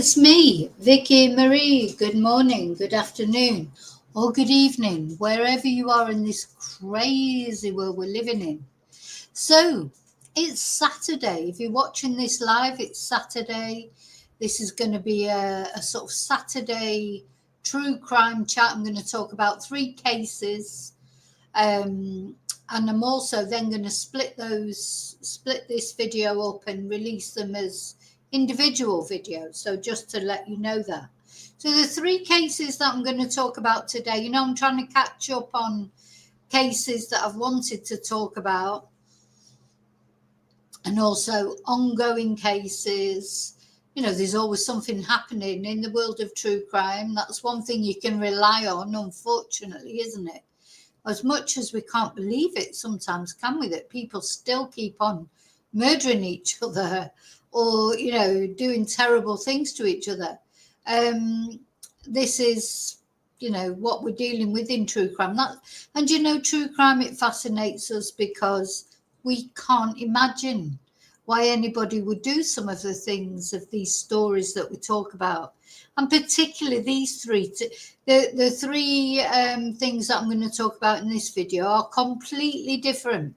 It's me, Vicky Marie. Good morning, good afternoon, or good evening, wherever you are in this crazy world we're living in. So, it's Saturday. If you're watching this live, it's Saturday. This is going to be a sort of Saturday true crime chat. I'm going to talk about 3 cases. And I'm also then going to split this video up and release them as individual videos. So just to let you know that. So the 3 cases that I'm going to talk about today, I'm trying to catch up on cases that I've wanted to talk about, and also ongoing cases. There's always something happening in the world of true crime. That's one thing you can rely on, unfortunately, isn't it? As much as we can't believe it sometimes, can we, that people still keep on murdering each other or, doing terrible things to each other. This is, what we're dealing with in true crime. True crime, it fascinates us because we can't imagine why anybody would do some of the things of these stories that we talk about. And particularly these 3, the 3 things that I'm going to talk about in this video are completely different.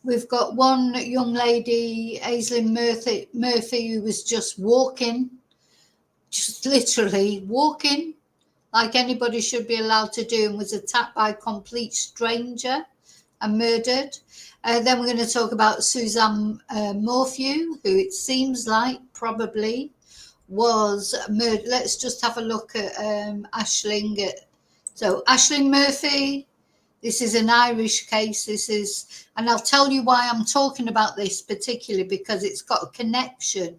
We've got one young lady, Aislinn Murphy, who was just literally walking, like anybody should be allowed to do, and was attacked by a complete stranger and murdered. Then we're going to talk about Suzanne Morphew, who it seems like probably was murdered. Let's just have a look at Aislinn. So Aislinn Murphy, this is an Irish case. And I'll tell you why I'm talking about this particularly, because it's got a connection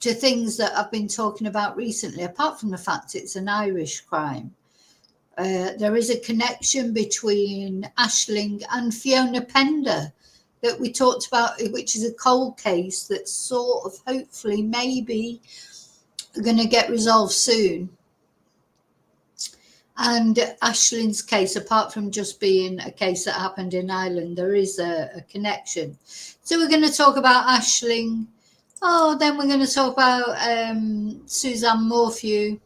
to things that I've been talking about recently, apart from the fact it's an Irish crime. There is a connection between Aislinn and Fiona Pender that we talked about, which is a cold case that's sort of hopefully maybe going to get resolved soon. And Aislinn's case, apart from just being a case that happened in Ireland, there is a connection. So we're going to talk about Aislinn. Then we're going to talk about Suzanne Morphew.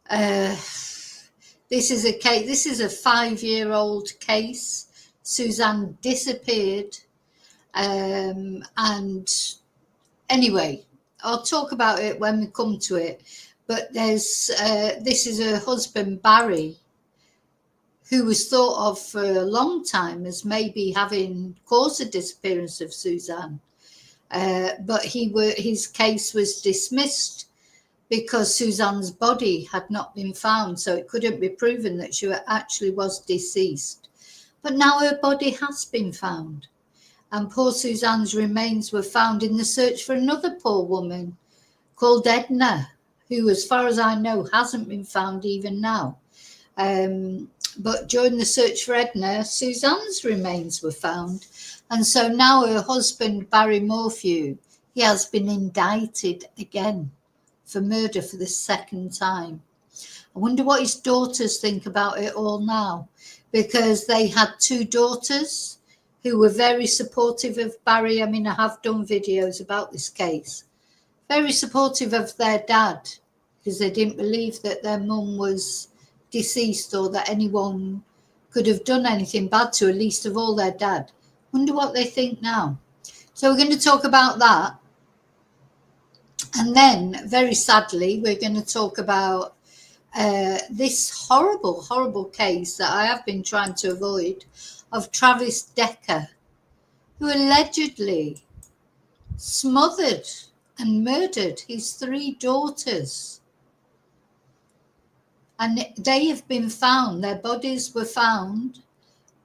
This is a case. This is a 5-year-old case. Suzanne disappeared, and anyway, I'll talk about it when we come to it. But this is her husband Barry, who was thought of for a long time as maybe having caused the disappearance of Suzanne, but his case was dismissed because Suzanne's body had not been found, so it couldn't be proven that she actually was deceased. But now her body has been found, and poor Suzanne's remains were found in the search for another poor woman called Edna, who, as far as I know, hasn't been found even now. But during the search for Edna, Suzanne's remains were found. And so now her husband, Barry Morphew, he has been indicted again for murder for the 2nd time. I wonder what his daughters think about it all now, because they had 2 daughters who were very supportive of Barry. I mean, I have done videos about this case. Very supportive of their dad, because they didn't believe that their mum was deceased or that anyone could have done anything bad to her, least of all their dad. Wonder what they think now. So we're going to talk about that. And then, very sadly, we're going to talk about this horrible, horrible case that I have been trying to avoid of Travis Decker, who allegedly smothered and murdered his 3 daughters. And they have been found. Their bodies were found,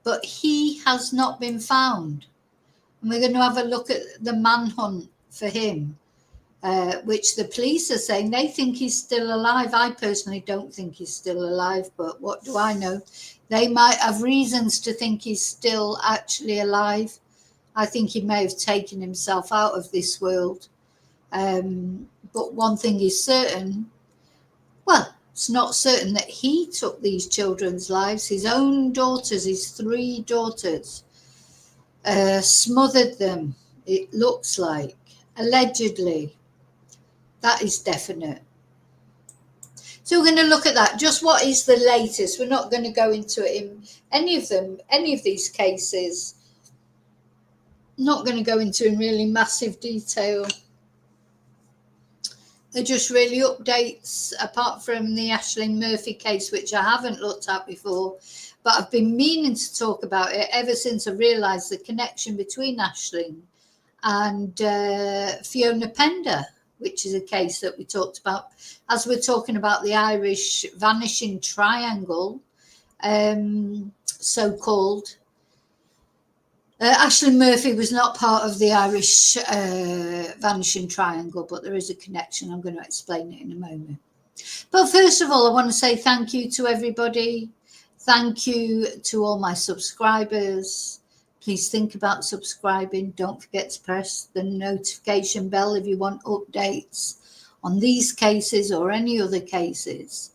but he has not been found. And we're going to have a look at the manhunt for him, which the police are saying they think he's still alive. I personally don't think he's still alive, but what do I know? They might have reasons to think he's still actually alive. I think he may have taken himself out of this world. But one thing is certain, well, it's not certain that he took these children's lives. His own daughters, his 3 daughters, smothered them, it looks like, Allegedly. That is definite. So we're going to look at that. Just what is the latest? We're not going to go into it in any of these cases. Not going to go into in really massive detail. They're just really updates, apart from the Aisling Murphy case, which I haven't looked at before, but I've been meaning to talk about it ever since I realised the connection between Aisling and Fiona Pender, which is a case that we talked about as we're talking about the Irish vanishing triangle, so-called. Aisling Murphy was not part of the Irish vanishing triangle, but there is a connection. I'm going to explain it in a moment. But first of all, I want to say thank you to everybody. Thank you to all my subscribers. Please think about subscribing. Don't forget to press the notification bell if you want updates on these cases or any other cases.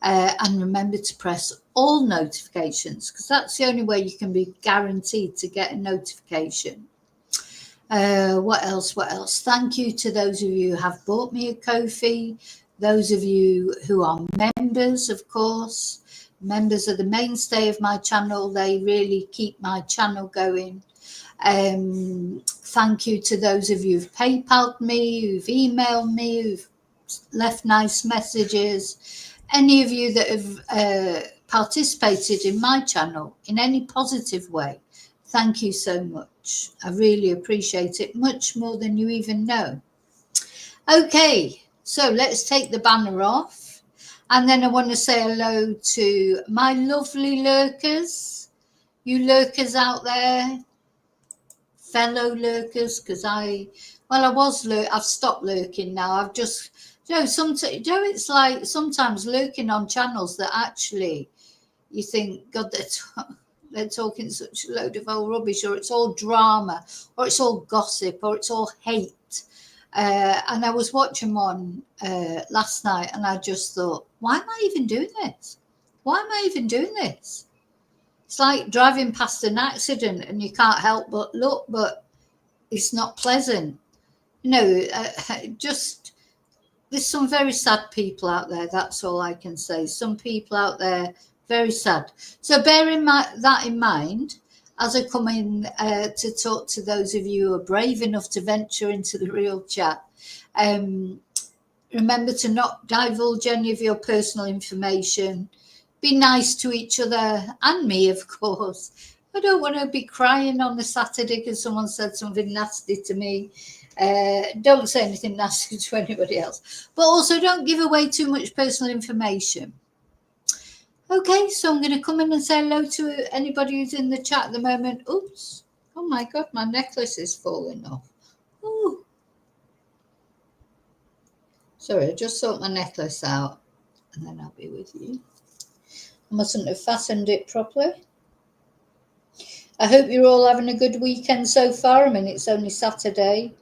And remember to press all notifications, because that's the only way you can be guaranteed to get a notification. What else? Thank you to those of you who have bought me a Ko-fi, those of you who are members, of course. Members are the mainstay of my channel. They really keep my channel going. Thank you to those of you who've PayPal'd me, who've emailed me, who've left nice messages. Any of you that have participated in my channel in any positive way, thank you so much. I really appreciate it, much more than you even know. Okay, so let's take the banner off. And then I want to say hello to my lovely lurkers, you lurkers out there, fellow lurkers, because I've stopped lurking now. I've just, it's like sometimes lurking on channels that actually you think, God, they're talking such a load of old rubbish, or it's all drama, or it's all gossip, or it's all hate. And I was watching one last night, and I just thought, why am I even doing this? Why am I even doing this? It's like driving past an accident and you can't help but look, but it's not pleasant. Just there's some very sad people out there. That's all I can say. Some people out there, very sad. So bearing that in mind, as I come in to talk to those of you who are brave enough to venture into the real chat, remember to not divulge any of your personal information. Be nice to each other and me, of course. I don't want to be crying on a Saturday because someone said something nasty to me. Don't say anything nasty to anybody else. But also don't give away too much personal information. Okay, so I'm going to come in and say hello to anybody who's in the chat at the moment. Oops. Oh my God, my necklace is falling off. Ooh. Sorry, I just sort my necklace out and then I'll be with you. I mustn't have fastened it properly. I hope you're all having a good weekend so far. I mean, it's only Saturday.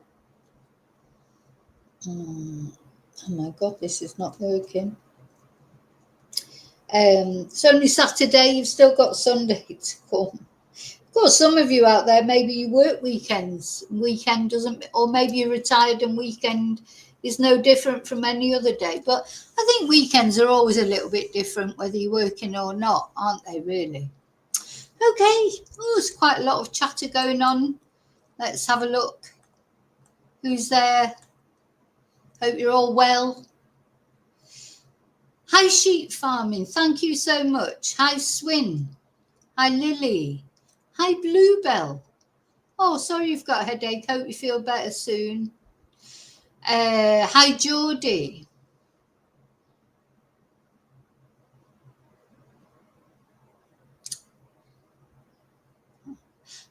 Oh my God, this is not working. It's only Saturday. You've still got Sunday to come. Of course, some of you out there, maybe you work weekends. Weekend doesn't, or maybe you're retired and weekend is no different from any other day. But I think weekends are always a little bit different, whether you're working or not, aren't they, really? Okay. Oh, there's quite a lot of chatter going on. Let's have a look. Who's there? Hope you're all well. Hi, Sheep Farming. Thank you so much. Hi, Swin. Hi, Lily. Hi, Bluebell. Oh, sorry you've got a headache. Hope you feel better soon. Hi, Geordie.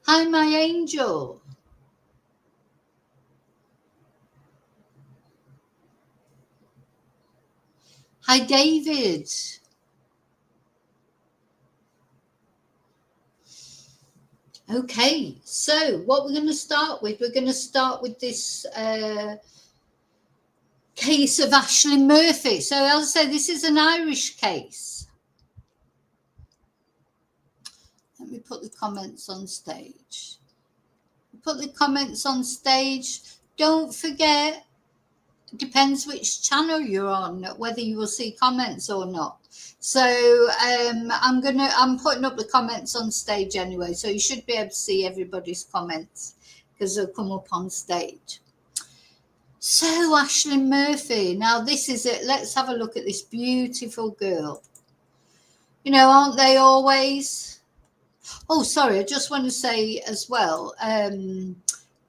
Hi, my angel. Hi, David. Okay, so what we're going to start with, this case of Aisling Murphy. So as I say, this is an Irish case. Let me put the comments on stage. Put the comments on stage. don't forget, depends which channel you're on, whether you will see comments or not. So I'm putting up the comments on stage anyway, so you should be able to see everybody's comments because they'll come up on stage. So Aisling Murphy, now this is it. Let's have a look at this beautiful girl. You know, aren't they always? Oh, sorry, I just want to say as well,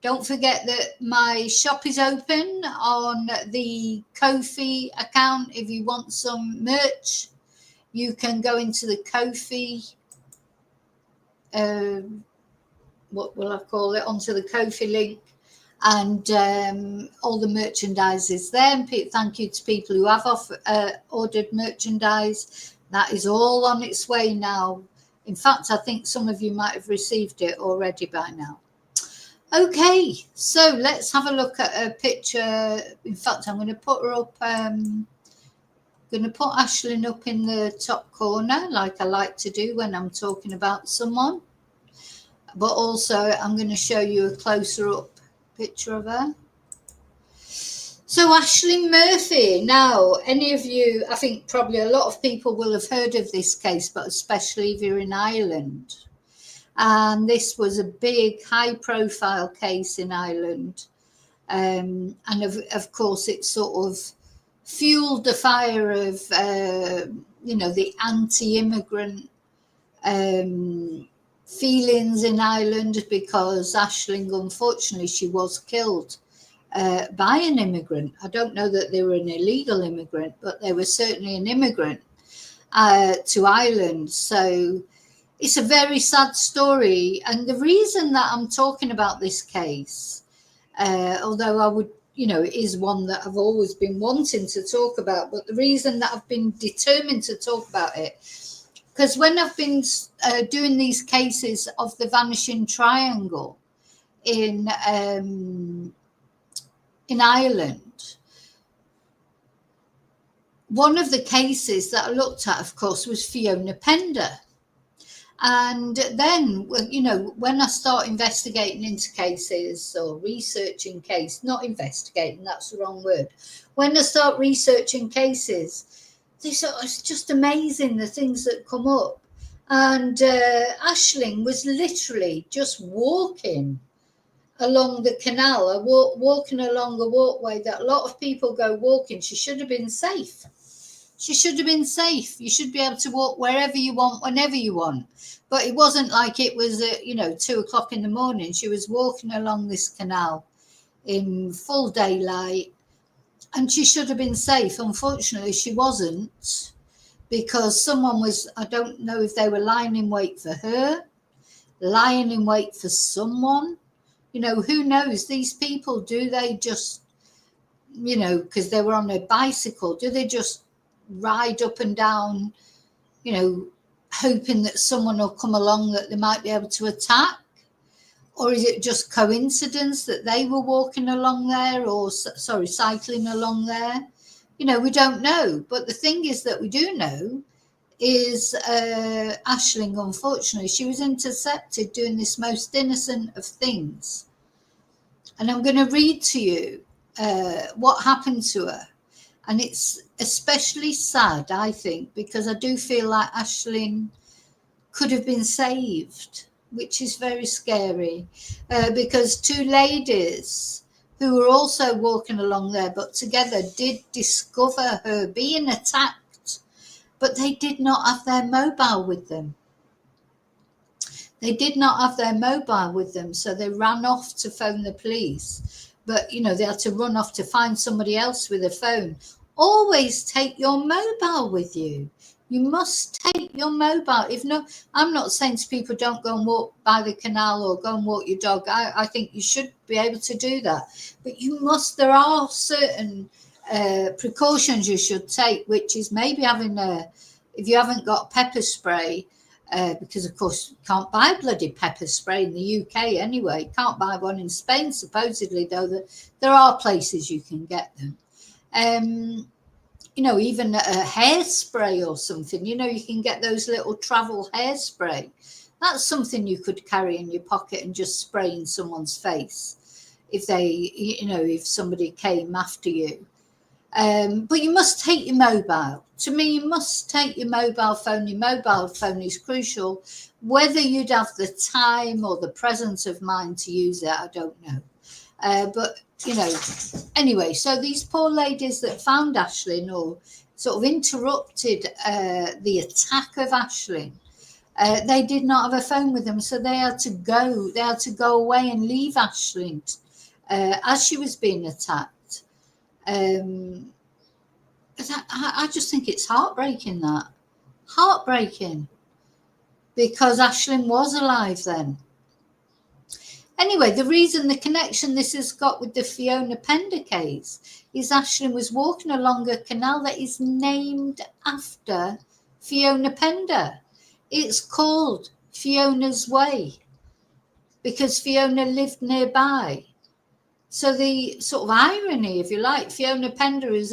don't forget that my shop is open on the Ko-fi account. If you want some merch, you can go into the Ko-fi, what will I call it, onto the Ko-fi link, and all the merchandise is there. And thank you to people who have ordered merchandise. That is all on its way now. In fact, I think some of you might have received it already by now. Okay, so let's have a look at a picture. In fact, I'm going to put her up. Going to put Aisling up in the top corner, like I like to do when I'm talking about someone. But also, I'm going to show you a closer up picture of her. So Aisling Murphy. Now, any of you, I think probably a lot of people will have heard of this case, but especially if you're in Ireland. And this was a big, high-profile case in Ireland. And of course, it sort of fueled the fire of, the anti-immigrant feelings in Ireland, because Aisling, unfortunately, she was killed by an immigrant. I don't know that they were an illegal immigrant, but they were certainly an immigrant to Ireland. So it's a very sad story. And the reason that I'm talking about this case, although I would, it is one that I've always been wanting to talk about, but the reason that I've been determined to talk about it, because when I've been doing these cases of the Vanishing Triangle in Ireland, one of the cases that I looked at, of course, was Fiona Pender. And then, when I start investigating into cases or researching cases, not investigating, that's the wrong word. When I start researching cases, it's just amazing the things that come up. And Aisling was literally just walking along the canal, walking along a walkway that a lot of people go walking. She should have been safe. She should have been safe. You should be able to walk wherever you want, whenever you want. But it wasn't like it was, 2:00 in the morning. She was walking along this canal in full daylight, and she should have been safe. Unfortunately, she wasn't, because someone was, I don't know if they were lying in wait for her, lying in wait for someone. Who knows? These people, do they just, because they were on a bicycle, do they just ride up and down, hoping that someone will come along that they might be able to attack? Or is it just coincidence that they were walking along there, or cycling along there? We don't know. But the thing is that we do know is Aisling, unfortunately, she was intercepted doing this most innocent of things. And I'm going to read to you what happened to her. And it's especially sad, I think, because I do feel like Aisling could have been saved, which is very scary, because two ladies who were also walking along there, but together, did discover her being attacked, but they did not have their mobile with them. They did not have their mobile with them, so they ran off to phone the police. But, they had to run off to find somebody else with a phone. Always take your mobile with you. You must take your mobile. If not, I'm not saying to people don't go and walk by the canal or go and walk your dog. I think you should be able to do that. But there are certain precautions you should take, which is maybe having if you haven't got pepper spray, because of course you can't buy bloody pepper spray in the UK anyway. You can't buy one in Spain, supposedly, though there are places you can get them. Even a hairspray or something, you can get those little travel hairspray. That's something you could carry in your pocket and just spray in someone's face. if if somebody came after you. But you must take your mobile. To me, you must take your mobile phone. Your mobile phone is crucial. Whether you'd have the time or the presence of mind to use it, I don't know. But, anyway, so these poor ladies that found Aisling or sort of interrupted the attack of Aisling, they did not have a phone with them, so they had to go away and leave Aisling as she was being attacked. I just think it's heartbreaking, because Aisling was alive then. Anyway, the connection this has got with the Fiona Pender case is Aisling was walking along a canal that is named after Fiona Pender. It's called Fiona's Way because Fiona lived nearby. So the sort of irony, if you like, Fiona Pender is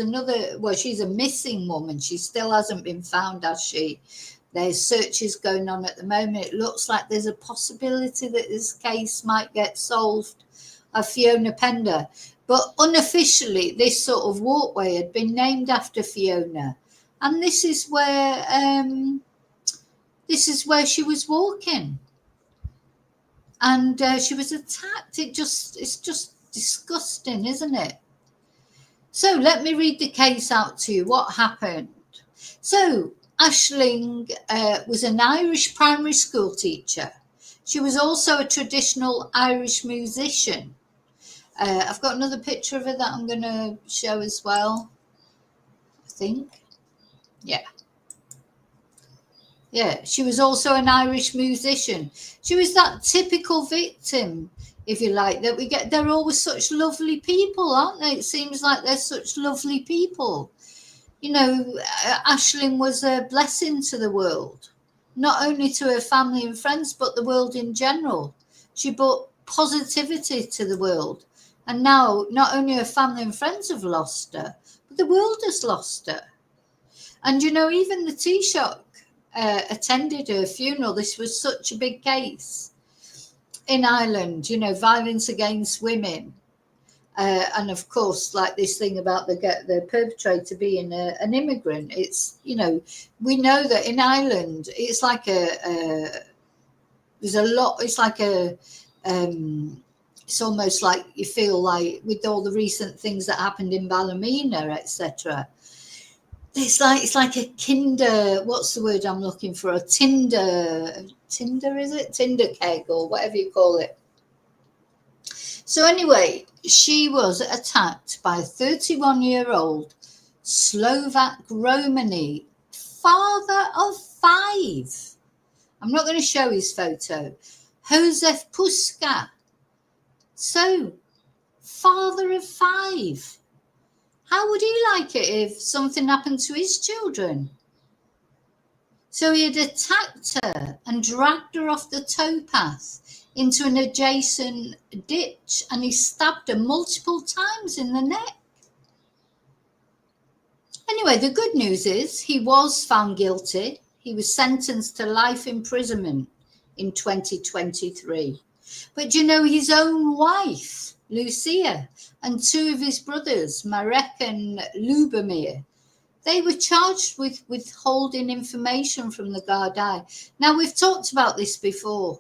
she's a missing woman. She still hasn't been found, has she? There's searches going on at the moment. It looks like there's a possibility that this case might get solved of Fiona Pender. But unofficially, this sort of walkway had been named after Fiona. And this is where she was walking. And she was attacked. It's just disgusting, isn't it? So let me read the case out to you. What happened? So Aisling was an Irish primary school teacher. She was also a traditional Irish musician. I've got another picture of her that I'm going to show as well, I think. Yeah, she was also an Irish musician. She was that typical victim, if you like, that we get. They're always such lovely people, aren't they? It seems like they're such lovely people. Aisling was a blessing to the world, not only to her family and friends, but the world in general. She brought positivity to the world. And now not only her family and friends have lost her, but the world has lost her. And, even the Taoiseach attended her funeral. This was such a big case in Ireland, violence against women. And of course, like this thing about the perpetrator being an immigrant, it's, we know that in Ireland, it's like there's a lot, it's like it's almost like you feel like with all the recent things that happened in Ballymena, etc. It's like a kinder, what's the word I'm looking for? A Tinder, is it? Tinder keg or whatever you call it. So anyway, she was attacked by a 31-year-old Slovak Romani, father of 5. I'm not going to show his photo. Josef Puska. So, father of 5. How would he like it if something happened to his children? So he had attacked her and dragged her off the towpath into an adjacent ditch, and he stabbed her multiple times in the neck. Anyway, the good news is he was found guilty. He was sentenced to life imprisonment in 2023. But his own wife, Lucia, and 2 of his brothers, Marek and Lubomir, they were charged with withholding information from the Gardaí. Now, we've talked about this before.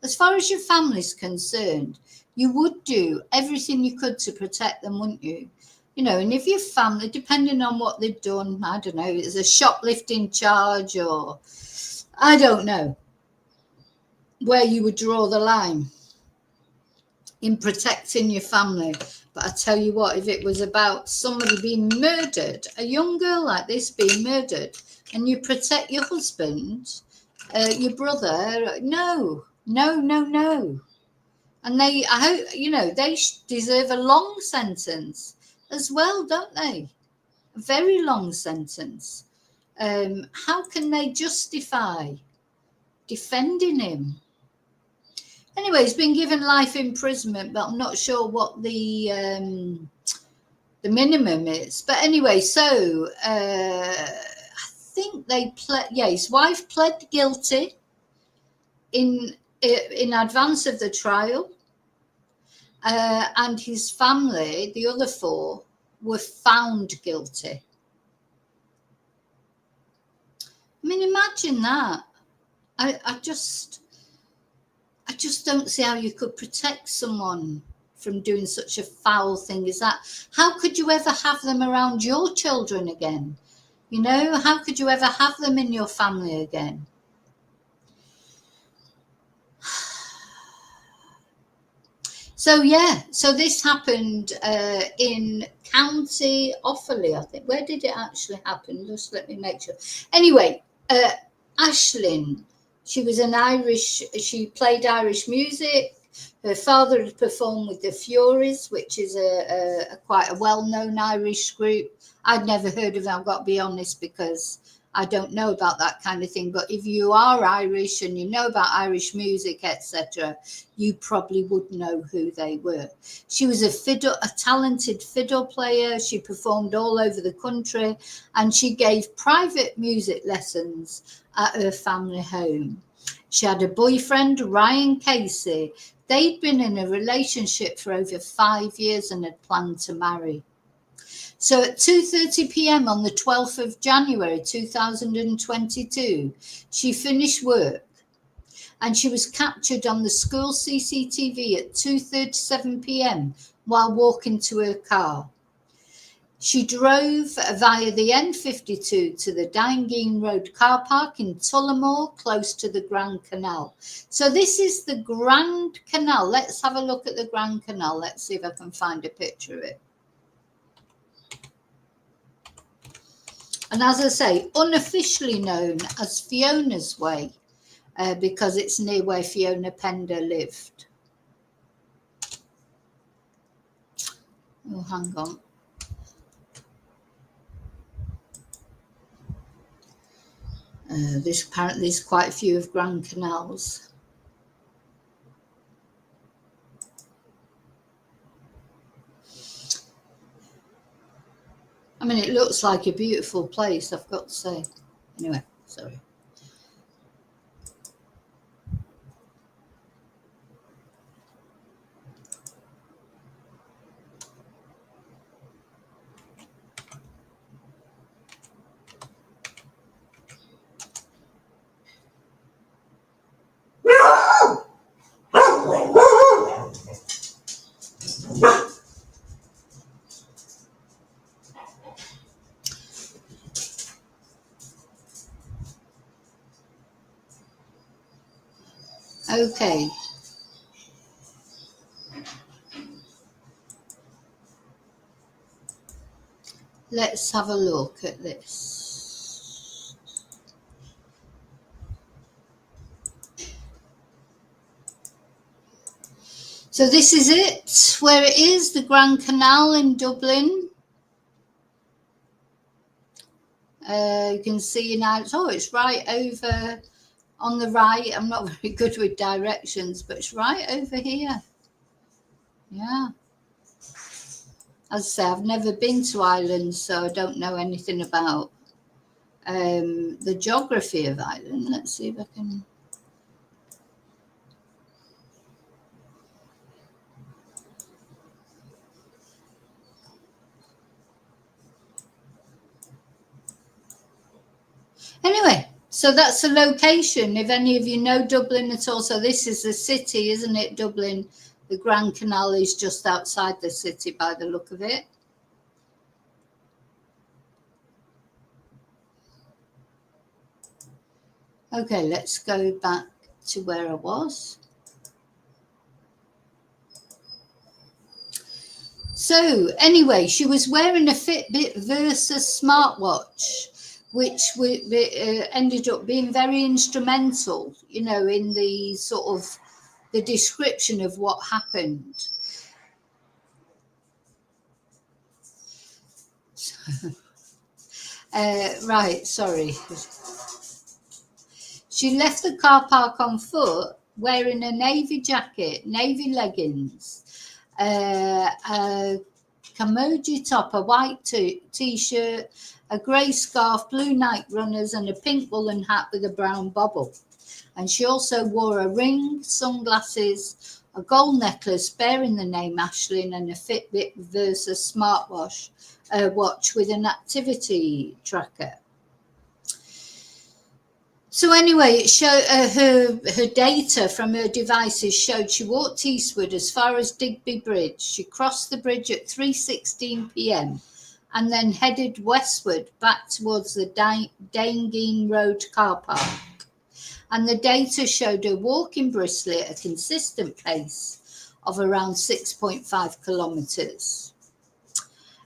As far as your family's concerned, you would do everything you could to protect them, wouldn't you? And if your family, depending on what they've done, I don't know, it's a shoplifting charge or I don't know where you would draw the line in protecting your family. But I tell you what, if it was about somebody being murdered, a young girl like this being murdered, and you protect your husband, your brother, no. And I hope, they deserve a long sentence as well, don't they? A very long sentence. How can they justify defending him? Anyway, he's been given life imprisonment, but I'm not sure what the minimum is. But anyway, so I think his wife pled guilty in advance of the trial, and his family, the other 4, were found guilty. I mean, imagine that. I just don't see how you could protect someone from doing such a foul thing as that. How could you ever have them around your children again? You know, how could you ever have them in your family again? So yeah, so this happened in County Offaly, I think. Where did it actually happen? Just let me make sure. Anyway, Aisling, she was an Irish, she played Irish music. Her father had performed with the Furies, which is a quite a well-known Irish group. I'd never heard of them, I've got to be honest, because I don't know about that kind of thing. But if you are Irish and you know about Irish music, etc., you probably would know who they were. She was a talented fiddle player. She performed all over the country, and she gave private music lessons at her family home. She had a boyfriend, Ryan Casey. They'd been in a relationship for over 5 years and had planned to marry. So at 2:30 p.m. on the 12th of January 2022, she finished work and she was captured on the school CCTV at 2:37 p.m. while walking to her car. She drove via the N52 to the Dangeen Road car park in Tullamore, close to the Grand Canal. So this is the Grand Canal. Let's have a look at the Grand Canal. Let's see if I can find a picture of it. And as I say, unofficially known as Fiona's Way, because it's near where Fiona Pender lived. Oh, hang on. There's quite a few of Grand Canals. I mean, it looks like a beautiful place, I've got to say. Anyway, sorry. Okay. Let's have a look at this. So this is it, where it is, the Grand Canal in Dublin. You can see now, it's right over on the right. I'm not very good with directions, but it's right over here. Yeah. As I say, I've never been to Ireland, so I don't know anything about the geography of Ireland. Let's see if I can. Anyway, so that's the location. If any of you know Dublin at all, so this is the city, isn't it, Dublin? The Grand Canal is just outside the city by the look of it. Okay, let's go back to where I was. So anyway, she was wearing a Fitbit Versa smartwatch, which ended up being very instrumental, you know, in the sort of the description of what happened. Right, sorry. She left the car park on foot wearing a navy jacket, navy leggings, a camogie top, a white t-shirt, a grey scarf, blue night runners, and a pink woolen hat with a brown bobble. And she also wore a ring, sunglasses, a gold necklace bearing the name Aisling, and a Fitbit Versa smartwatch watch with an activity tracker. So anyway, it showed her data from her devices showed she walked eastward as far as Digby Bridge. She crossed the bridge at 3:16 p.m. and then headed westward back towards the Daingean Road car park. And the data showed her walking briskly at a consistent pace of around 6.5 kilometres.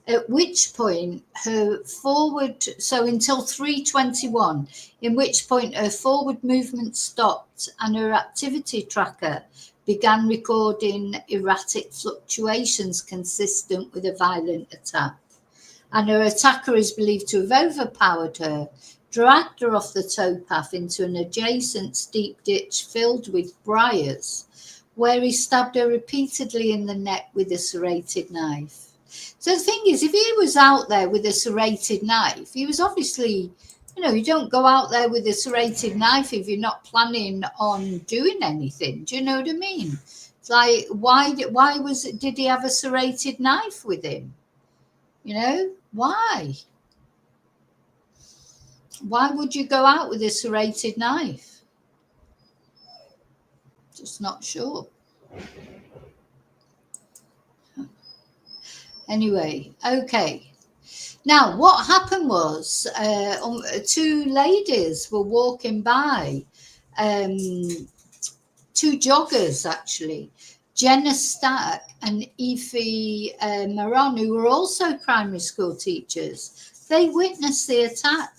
At which point her forward, so until 3:21, in which point her forward movement stopped and her activity tracker began recording erratic fluctuations consistent with a violent attack. And her attacker is believed to have overpowered her, dragged her off the towpath into an adjacent steep ditch filled with briars, where he stabbed her repeatedly in the neck with a serrated knife. So the thing is, if he was out there with a serrated knife, he was obviously, you don't go out there with a serrated knife if you're not planning on doing anything. Do you know what I mean? It's like, did he have a serrated knife with him? Why? Why would you go out with a serrated knife? Just not sure. Anyway, okay. Now, what happened was two ladies were walking by, two joggers actually, Jenna Stack and Effie Maron, who were also primary school teachers. They witnessed the attack.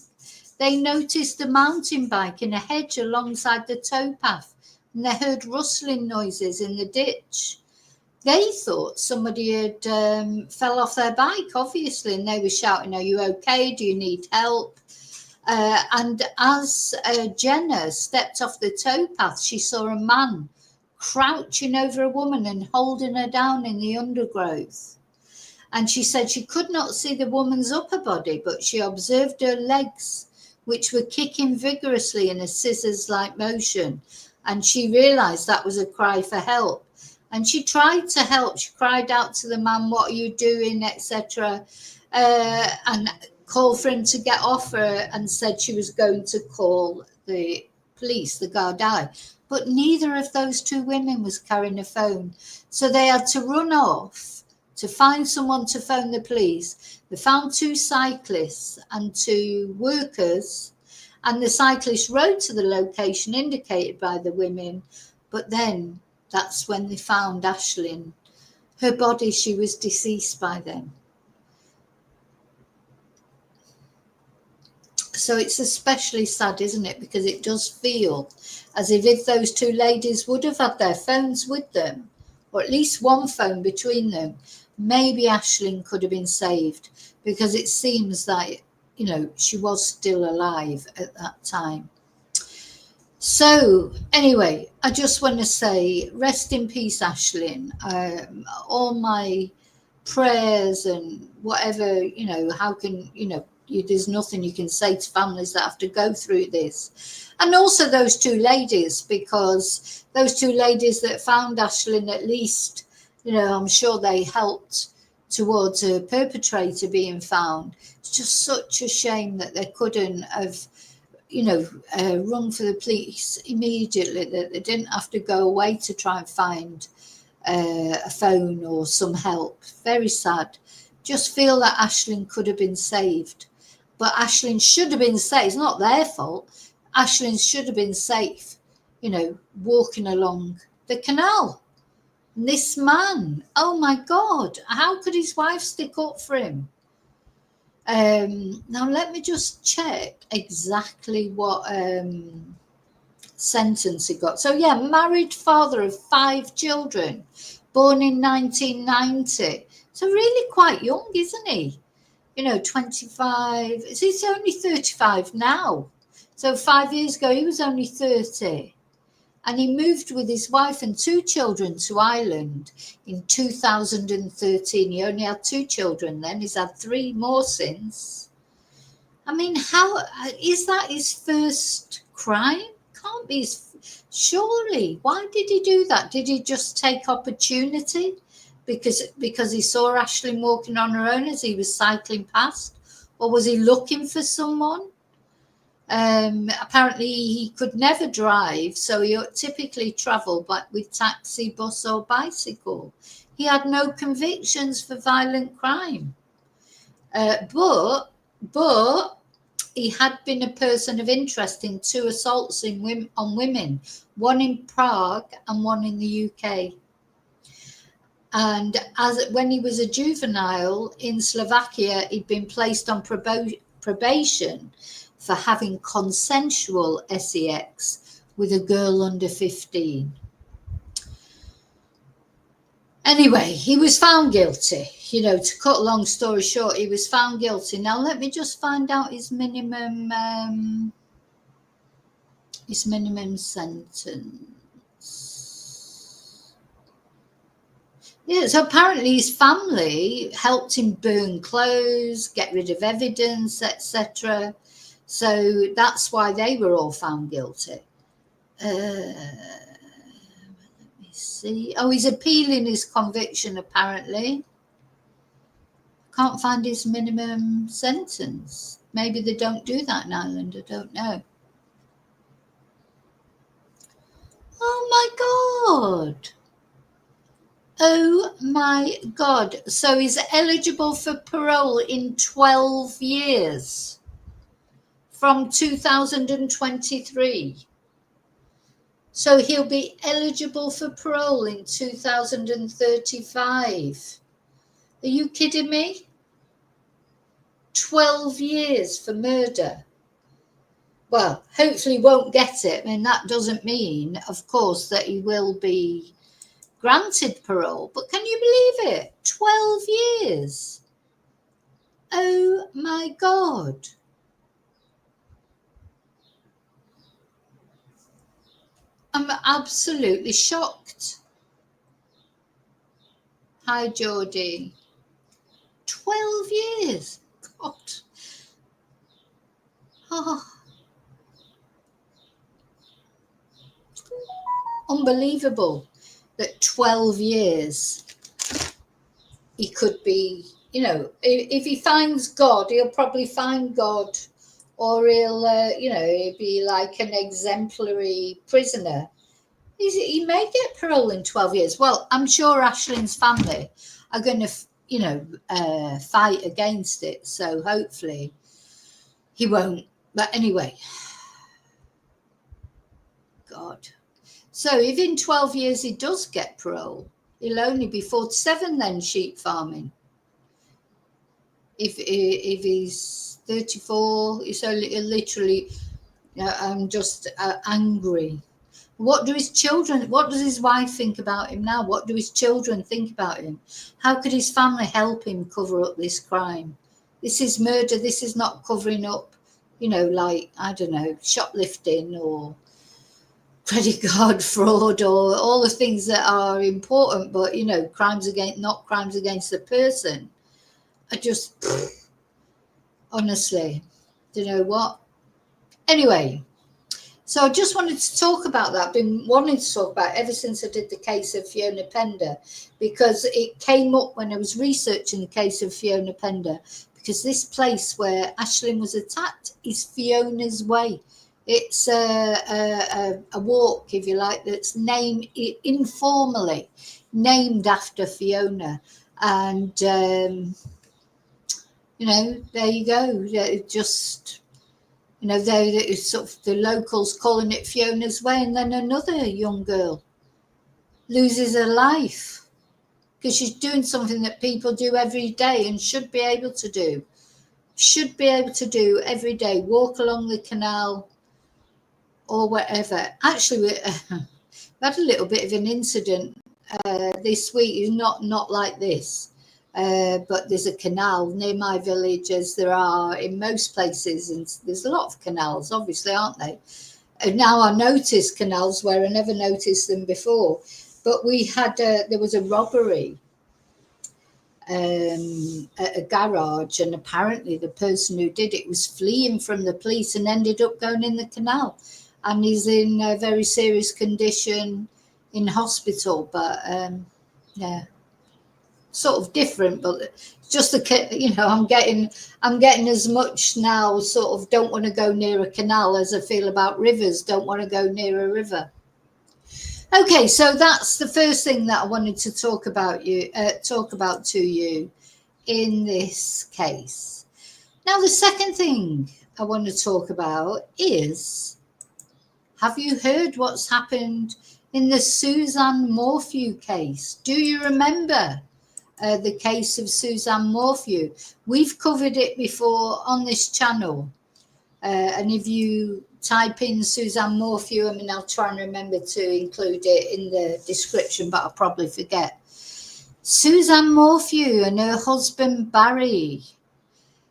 They noticed a mountain bike in a hedge alongside the towpath, and they heard rustling noises in the ditch. They thought somebody had fell off their bike, obviously, and they were shouting, "Are you okay? Do you need help?" And as Jenna stepped off the towpath, she saw a man crouching over a woman and holding her down in the undergrowth. And she said she could not see the woman's upper body, but she observed her legs, which were kicking vigorously in a scissors-like motion. And she realized that was a cry for help. And she tried to help. She cried out to the man, "What are you doing?" etc. And called for him to get off her, and said she was going to call the police, the Gardaí. But neither of those two women was carrying a phone. So they had to run off to find someone to phone the police. They found two cyclists and two workers, and the cyclists rode to the location indicated by the women. But then that's when they found Aisling. Her body, she was deceased by then. So it's especially sad, isn't it? Because it does feel as if those two ladies would have had their phones with them, or at least one phone between them, maybe Aisling could have been saved, because it seems that, she was still alive at that time. So anyway, I just want to say, rest in peace, Aisling. All my prayers and whatever, how can, there's nothing you can say to families that have to go through this. And also those two ladies, because those two ladies that found Aisling, at least, I'm sure they helped towards a perpetrator being found. It's just such a shame that they couldn't have, run for the police immediately, that they didn't have to go away to try and find a phone or some help. Very sad. Just feel that Aisling could have been saved. But Aisling should have been safe. It's not their fault. Aisling should have been safe, walking along the canal. And this man, oh my God, how could his wife stick up for him? Now, let me just check exactly what sentence he got. So, yeah, married father of 5 children, born in 1990. So really quite young, isn't he? 25. He's only 35 now. So 5 years ago, he was only 30. And he moved with his wife and 2 children to Ireland in 2013. He only had 2 children then. He's had 3 more since. I mean, how is that his first crime? Can't be his, Surely, why did he do that? Did he just take opportunity because he saw Aisling walking on her own as he was cycling past, or was he looking for someone? Apparently, he could never drive, so he typically travelled with taxi, bus, or bicycle. He had no convictions for violent crime, but he had been a person of interest in 2 assaults on women, one in Prague and one in the UK. And when he was a juvenile in Slovakia, he'd been placed on probation for having consensual sex with a girl under 15. Anyway, he was found guilty. To cut a long story short, he was found guilty. Now, let me just find out his minimum sentence. Yeah, so apparently his family helped him burn clothes, get rid of evidence, etc. So that's why they were all found guilty. See, he's appealing his conviction apparently. Can't find his minimum sentence. Maybe they don't do that in Ireland, I don't know. Oh my God. So he's eligible for parole in 12 years from 2023. So he'll be eligible for parole in 2035. Are you kidding me? 12 years for murder. Well, hopefully he won't get it. I mean, that doesn't mean, of course, that he will be granted parole. But can you believe it? 12 years. Oh my God. I'm absolutely shocked. Hi, Geordie. 12 years. God. Oh. Unbelievable that 12 years he could be, if he finds God, he'll probably find God, or he'll, he'll be like an exemplary prisoner. He may get parole in 12 years. Well, I'm sure Aisling's family are going to, fight against it. So hopefully he won't. But anyway, God. So if in 12 years he does get parole, he'll only be 47 then, sheep farming. If he's 34, so literally, I'm just angry. What does his wife think about him now? What do his children think about him? How could his family help him cover up this crime? This is murder. This is not covering up, like, I don't know, shoplifting or credit card fraud or all the things that are important, but, not crimes against the person. I just, honestly, do you know what? Anyway, so I just wanted to talk about that. I've been wanting to talk about it ever since I did the case of Fiona Pender, because it came up when I was researching the case of Fiona Pender, because this place where Aisling was attacked is Fiona's Way. It's a walk, if you like, that's informally named after Fiona. And, there you go. Just, sort of the locals calling it Fiona's Way. And then another young girl loses her life because she's doing something that people do every day and should be able to do. Every day, walk along the canal or whatever. Actually, we had a little bit of an incident this week. Not like this. But there's a canal near my village, as there are in most places, and there's a lot of canals, obviously, aren't they? And now I notice canals where I never noticed them before. But there was a robbery at a garage, and apparently the person who did it was fleeing from the police and ended up going in the canal. and he's in a very serious condition in hospital. But yeah, sort of different, but just I'm getting as much now, sort of don't want to go near a canal as I feel about rivers, don't want to go near a river. Okay, so that's the first thing that I wanted to talk about to you in this case. Now, the second thing I want to talk about is, have you heard what's happened in the Suzanne Morphew case? Do you remember the case of Suzanne Morphew? We've covered it before on this channel. And if you type in Suzanne Morphew, I mean, I'll try and remember to include it in the description, but I'll probably forget. Suzanne Morphew and her husband Barry.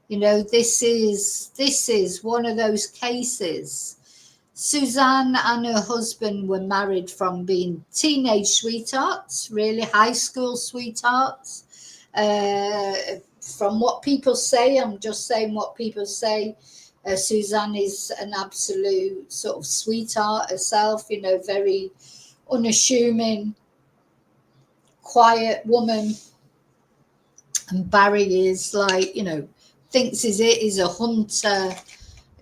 You know, this is one of those cases. Suzanne and her husband were married from being teenage sweethearts, really high school sweethearts. From what people say, I'm just saying what people say, Suzanne is an absolute sort of sweetheart herself, you know, very unassuming, quiet woman. And Barry is like, you know, thinks he's a hunter.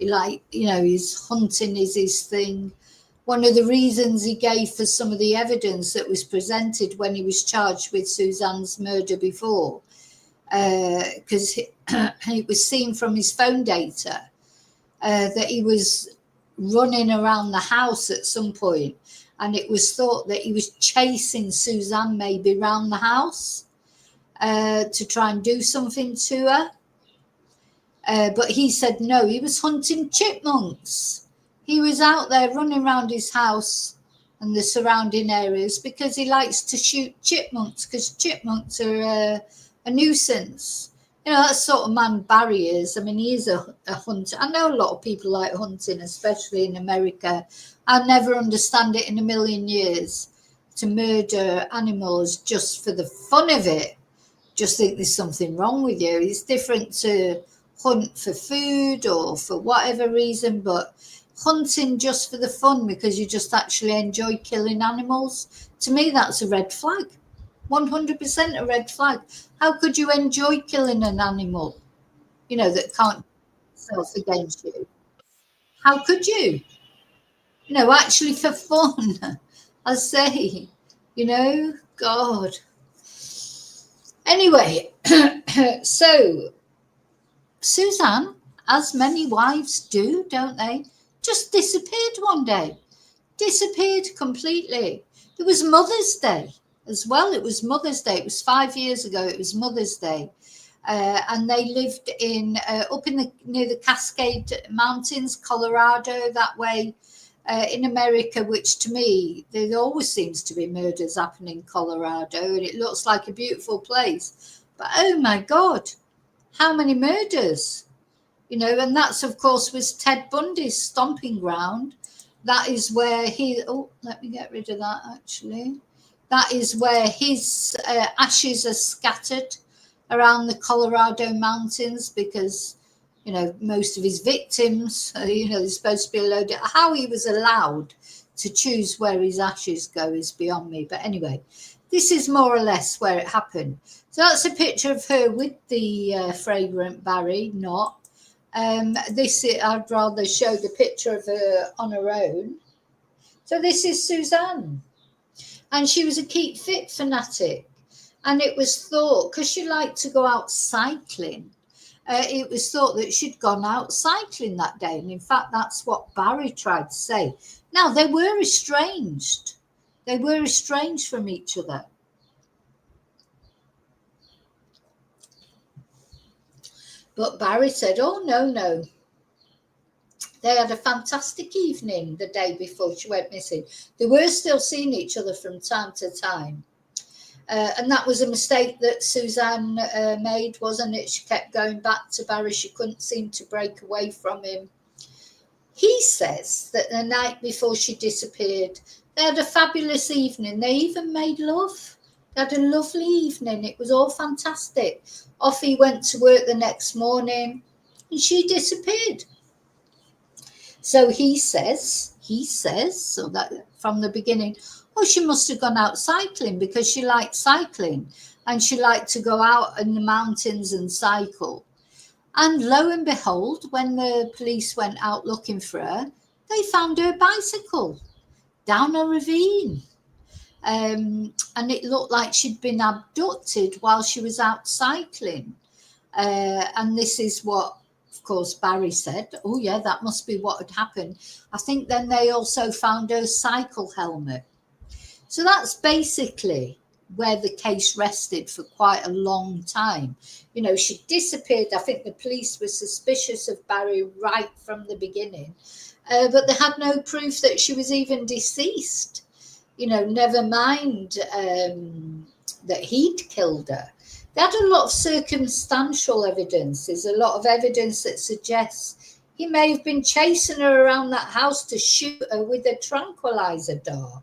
Like, you know, his hunting is his thing. One of the reasons he gave for some of the evidence that was presented when he was charged with Suzanne's murder before, because it was seen from his phone data that he was running around the house at some point, and it was thought that he was chasing Suzanne maybe around the house to try and do something to her. But he said no, he was hunting chipmunks. He was out there running around his house and the surrounding areas because he likes to shoot chipmunks, because chipmunks are a nuisance. You know, that sort of man Barry is. I mean, he is a hunter. I know a lot of people like hunting, especially in America. I'll never understand it in a million years, to murder animals just for the fun of it. Just think there's something wrong with you. It's different to hunt for food or for whatever reason, but hunting just for the fun because you just actually enjoy killing animals, to me that's a red flag. 100% a red flag. How could you enjoy killing an animal, you know, that can't self against you? How could you? You know, actually for fun. I say, you know, God. Anyway, so Suzanne, as many wives do, don't they, just disappeared one day. Disappeared completely. It was Mother's Day as well. It was Mother's Day. It was 5 years ago. It was Mother's Day. And they lived in up in near the Cascade Mountains, Colorado, that way in America, which to me, there always seems to be murders happening in Colorado, and it looks like a beautiful place. But oh my God, how many murders? You know, and that's, of course, was Ted Bundy's stomping ground. That is where let me get rid of that, actually. That is where his ashes are scattered around the Colorado mountains because, you know, most of his victims, you know, they're supposed to be loaded. How he was allowed to choose where his ashes go is beyond me. But anyway, this is more or less where it happened. So that's a picture of her with the fragrant Barry, not. I'd rather show the picture of her on her own. So this is Suzanne. And she was a Keep Fit fanatic. And it was thought, because she liked to go out cycling, it was thought that she'd gone out cycling that day. And in fact, that's what Barry tried to say. Now, they were estranged. They were estranged from each other. But Barry said, oh, no. They had a fantastic evening the day before she went missing. They were still seeing each other from time to time. And that was a mistake that Suzanne made, wasn't it? She kept going back to Barry. She couldn't seem to break away from him. He says that the night before she disappeared, they had a fabulous evening. They even made love. They had a lovely evening. It was all fantastic. Off he went to work the next morning and she disappeared. So he says he says, so that from the beginning, oh, she must have gone out cycling because she liked cycling and she liked to go out in the mountains and cycle. And lo and behold, when the police went out looking for her, they found her bicycle down a ravine. And it looked like she'd been abducted while she was out cycling. And this is what, of course, Barry said. Oh, yeah, that must be what had happened. I think then they also found her cycle helmet. So that's basically where the case rested for quite a long time. You know, she disappeared. I think the police were suspicious of Barry right from the beginning, but they had no proof that she was even deceased. You know, never mind that he'd killed her. They had a lot of circumstantial evidence. There's a lot of evidence that suggests he may have been chasing her around that house to shoot her with a tranquilizer dart.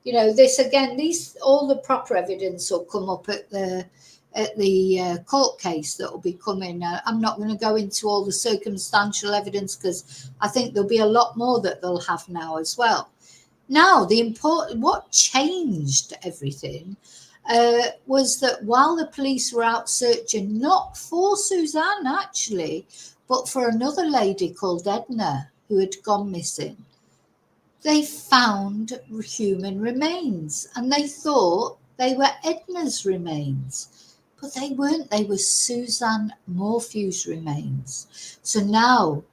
You know, this again, all the proper evidence will come up at the court case that will be coming. I'm not going to go into all the circumstantial evidence because I think there'll be a lot more that they'll have now as well. Now, what changed everything was that while the police were out searching, not for Suzanne actually, but for another lady called Edna who had gone missing, they found human remains and they thought they were Edna's remains, but they weren't. They were Suzanne Morphew's remains. So now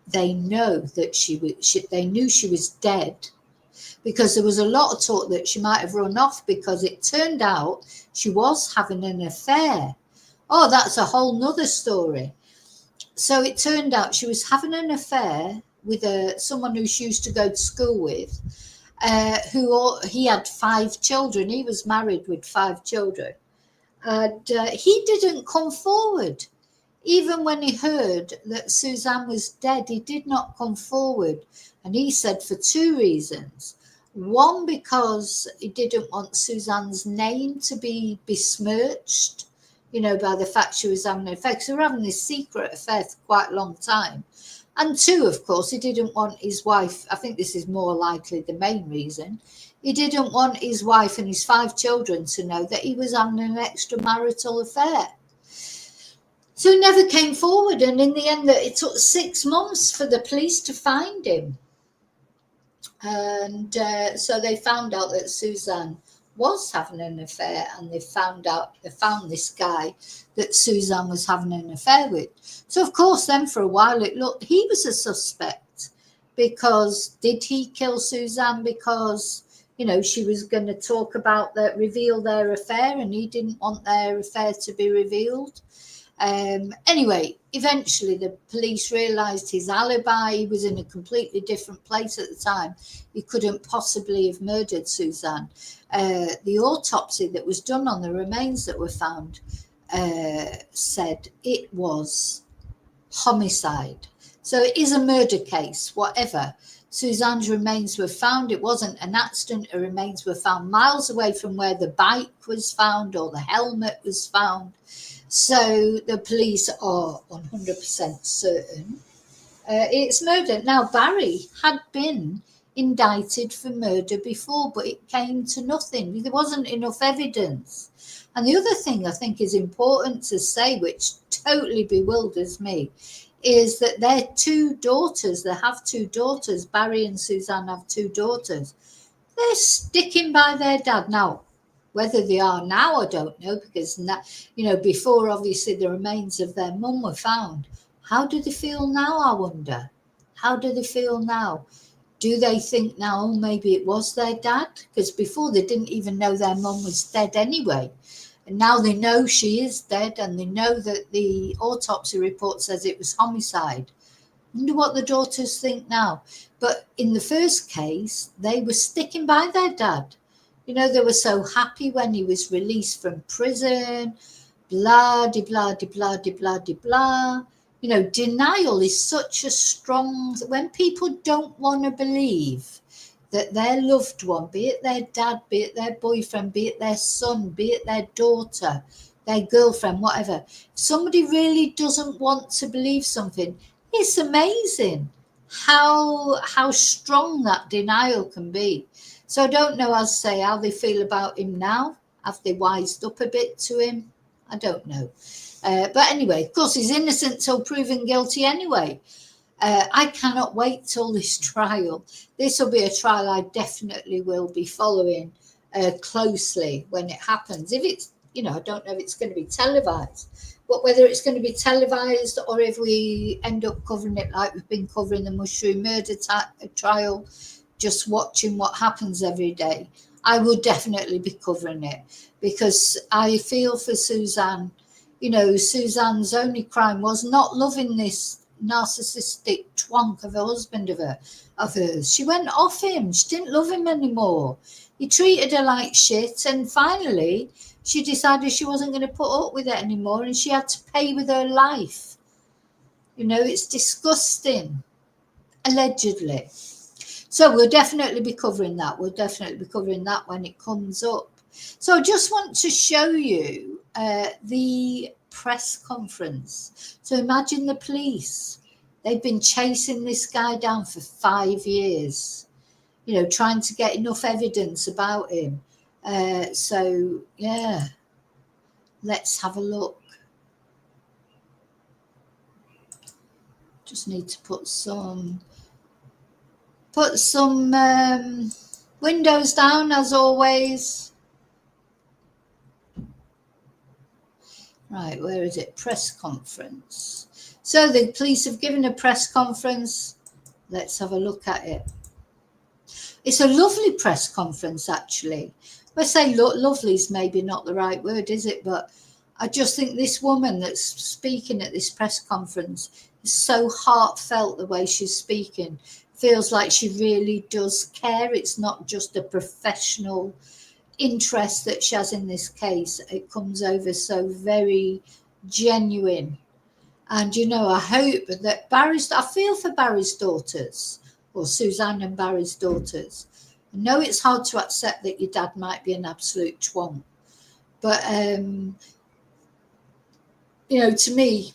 they know that they knew she was dead, because there was a lot of talk that she might have run off, because it turned out she was having an affair. Oh, that's a whole nother story. So it turned out she was having an affair with someone who she used to go to school with, he had 5 children. He was married with 5 children. And he didn't come forward. Even when he heard that Suzanne was dead, he did not come forward. And he said for 2 reasons. One, because he didn't want Suzanne's name to be besmirched, you know, by the fact she was having an affair. Because they were having this secret affair for quite a long time. And 2, of course, he didn't want his wife, I think this is more likely the main reason, he didn't want his wife and his 5 children to know that he was having an extramarital affair. So he never came forward, and in the end it took 6 months for the police to find him. And so they found out that Suzanne was having an affair, and they found this guy that Suzanne was having an affair with. So of course then for a while he was a suspect, because did he kill Suzanne because, you know, she was going to reveal their affair, and he didn't want their affair to be revealed? Anyway, eventually the police realised his alibi. He was in a completely different place at the time. He couldn't possibly have murdered Suzanne. The autopsy that was done on the remains that were found said it was homicide. So it is a murder case, whatever. Suzanne's remains were found. It wasn't an accident. Her remains were found miles away from where the bike was found or the helmet was found. So the police are 100% certain it's murder. Now, Barry had been indicted for murder before, but it came to nothing. There wasn't enough evidence. And the other thing I think is important to say, which totally bewilders me, is that their 2 daughters, they have 2 daughters, Barry and Suzanne have 2 daughters. They're sticking by their dad. Now, whether they are now, I don't know, because, you know, before obviously the remains of their mum were found. How do they feel now, I wonder? How do they feel now? Do they think now, oh, maybe it was their dad? Because before they didn't even know their mum was dead anyway. And now they know she is dead, and they know that the autopsy report says it was homicide. I wonder what the daughters think now. But in the first case, they were sticking by their dad. You know, they were so happy when he was released from prison, blah, de blah, de blah, de blah, de blah. You know, denial is such a strong, when people don't want to believe that their loved one, be it their dad, be it their boyfriend, be it their son, be it their daughter, their girlfriend, whatever, if somebody really doesn't want to believe something, it's amazing. how strong that denial can be. So I don't know, as I say, how they feel about him now. Have they wised up a bit to him? I don't know. But anyway, of course, he's innocent till proven guilty anyway. I cannot wait till this trial. This will be a trial I definitely will be following closely when it happens. If it's, I don't know if it's going to be televised, but whether it's going to be televised or if we end up covering it like we've been covering the mushroom murder trial, just watching what happens every day, I will definitely be covering it because I feel for Suzanne. Suzanne's only crime was not loving this narcissistic twonk of a husband of hers. She went off him. She didn't love him anymore. He treated her like shit, and finally she decided she wasn't going to put up with it anymore, and she had to pay with her life. It's disgusting, allegedly. So we'll definitely be covering that. We'll definitely be covering that when it comes up. So I just want to show you the press conference. So imagine the police. They've been chasing this guy down for 5 years, trying to get enough evidence about him. So, yeah, let's have a look. Just need to put some windows down as always. Right, where is it? Press conference. So the police have given a press conference. Let's have a look at it. It's a lovely press conference, actually. I say lovely is maybe not the right word, is it? But I just think this woman that's speaking at this press conference is so heartfelt the way she's speaking. Feels like she really does care. It's not just a professional interest that she has in this case. It comes over so very genuine. And I hope that I feel for Barry's daughters, or Suzanne and Barry's daughters. I know it's hard to accept that your dad might be an absolute twonk, but to me,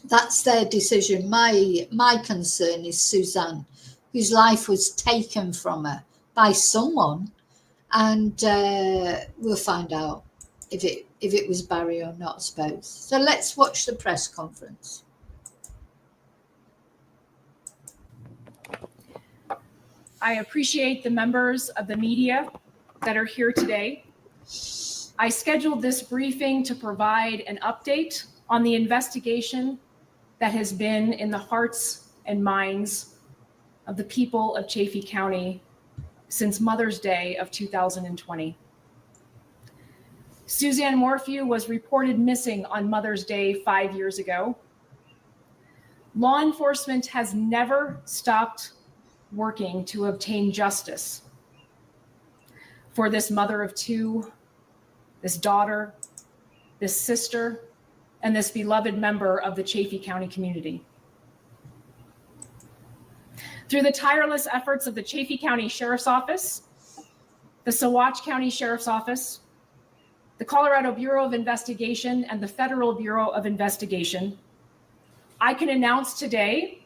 that's their decision. My concern is Suzanne, whose life was taken from her by someone. And we'll find out if it was Barry or not, I suppose. So let's watch the press conference. I appreciate the members of the media that are here today. I scheduled this briefing to provide an update on the investigation that has been in the hearts and minds of the people of Chaffee County since Mother's Day of 2020. Suzanne Morphew was reported missing on Mother's Day 5 years ago. Law enforcement has never stopped working to obtain justice for this mother of two, this daughter, this sister, and this beloved member of the Chaffee County community. Through the tireless efforts of the Chaffee County Sheriff's Office, the Saguache County Sheriff's Office, the Colorado Bureau of Investigation, and the Federal Bureau of Investigation, I can announce today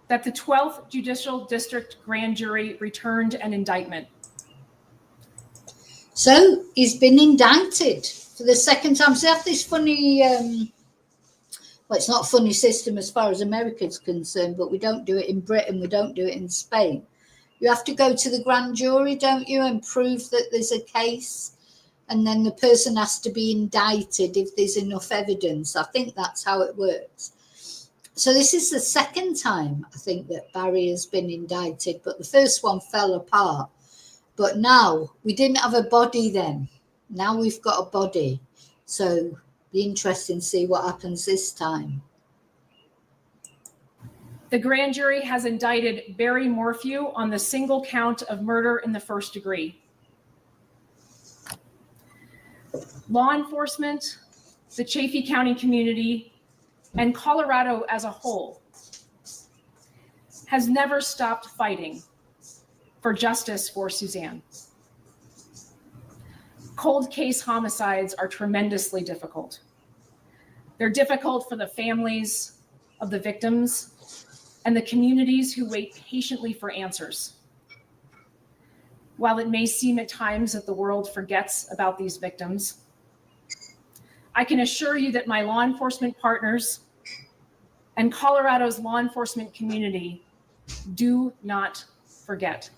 that the 12th Judicial District Grand Jury returned an indictment. So he's been indicted for the second time. So they have this funny, well, it's not a funny system as far as America's concerned, but we don't do it in Britain, we don't do it in Spain. You have to go to the grand jury, don't you, and prove that there's a case, and then the person has to be indicted if there's enough evidence. I think that's how it works. So this is the second time, I think, that Barry has been indicted, but the first one fell apart. But now, we didn't have a body then. Now we've got a body. So be interesting to see what happens this time. The grand jury has indicted Barry Morphew on the single count of murder in the first degree. Law enforcement, the Chaffee County community, and Colorado as a whole has never stopped fighting for justice for Suzanne. Cold case homicides are tremendously difficult. They're difficult for the families of the victims. and the communities who wait patiently for answers. While it may seem at times that the world forgets about these victims, I can assure you that my law enforcement partners and Colorado's law enforcement community do not forget.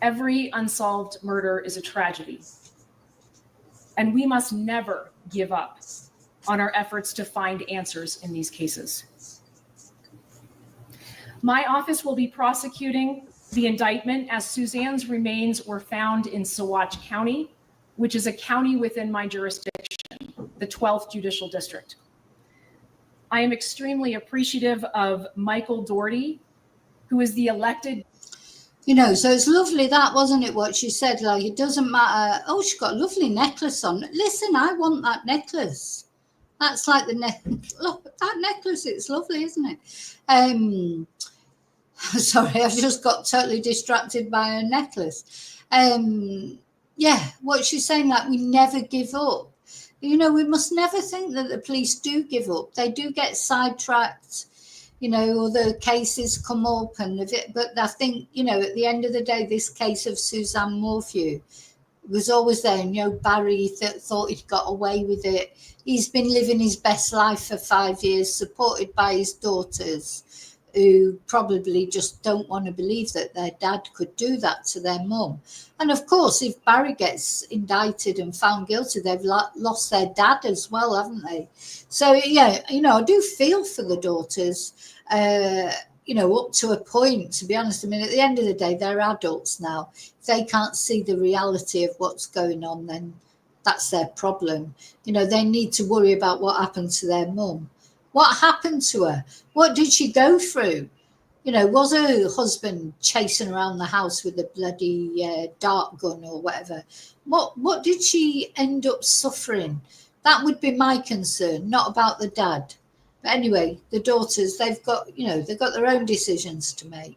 Every unsolved murder is a tragedy, and we must never give up on our efforts to find answers in these cases. My office will be prosecuting the indictment as Suzanne's remains were found in Saguache County, which is a county within my jurisdiction, the 12th Judicial District. I am extremely appreciative of Michael Doherty, who is the elected. You know, so it's lovely that, wasn't it, what she said? Like, it doesn't matter. Oh, she's got a lovely necklace on. Listen, I want that necklace. That's like the look, that necklace, it's lovely, isn't it? Sorry, I've just got totally distracted by her necklace. Yeah, what she's saying, like, we never give up. You know, we must never think that the police do give up. They do get sidetracked, you know, other cases come up, but I think, you know, at the end of the day, this case of Suzanne Morphew was always there. And, you know, Barry thought he'd got away with it. He's been living his best life for 5 years, supported by his daughters, who probably just don't want to believe that their dad could do that to their mum. And of course, if Barry gets indicted and found guilty, they've lost their dad as well, haven't they? So, yeah, you know, I do feel for the daughters, you know, up to a point, to be honest. I mean, at the end of the day, they're adults now. If they can't see the reality of what's going on, then that's their problem. You know, they need to worry about what happened to their mum. What happened to her? What did she go through? You know, was her husband chasing around the house with a bloody dart gun or whatever? What did she end up suffering? That would be my concern, not about the dad. But anyway, the daughters, they've got, you know, they've got their own decisions to make.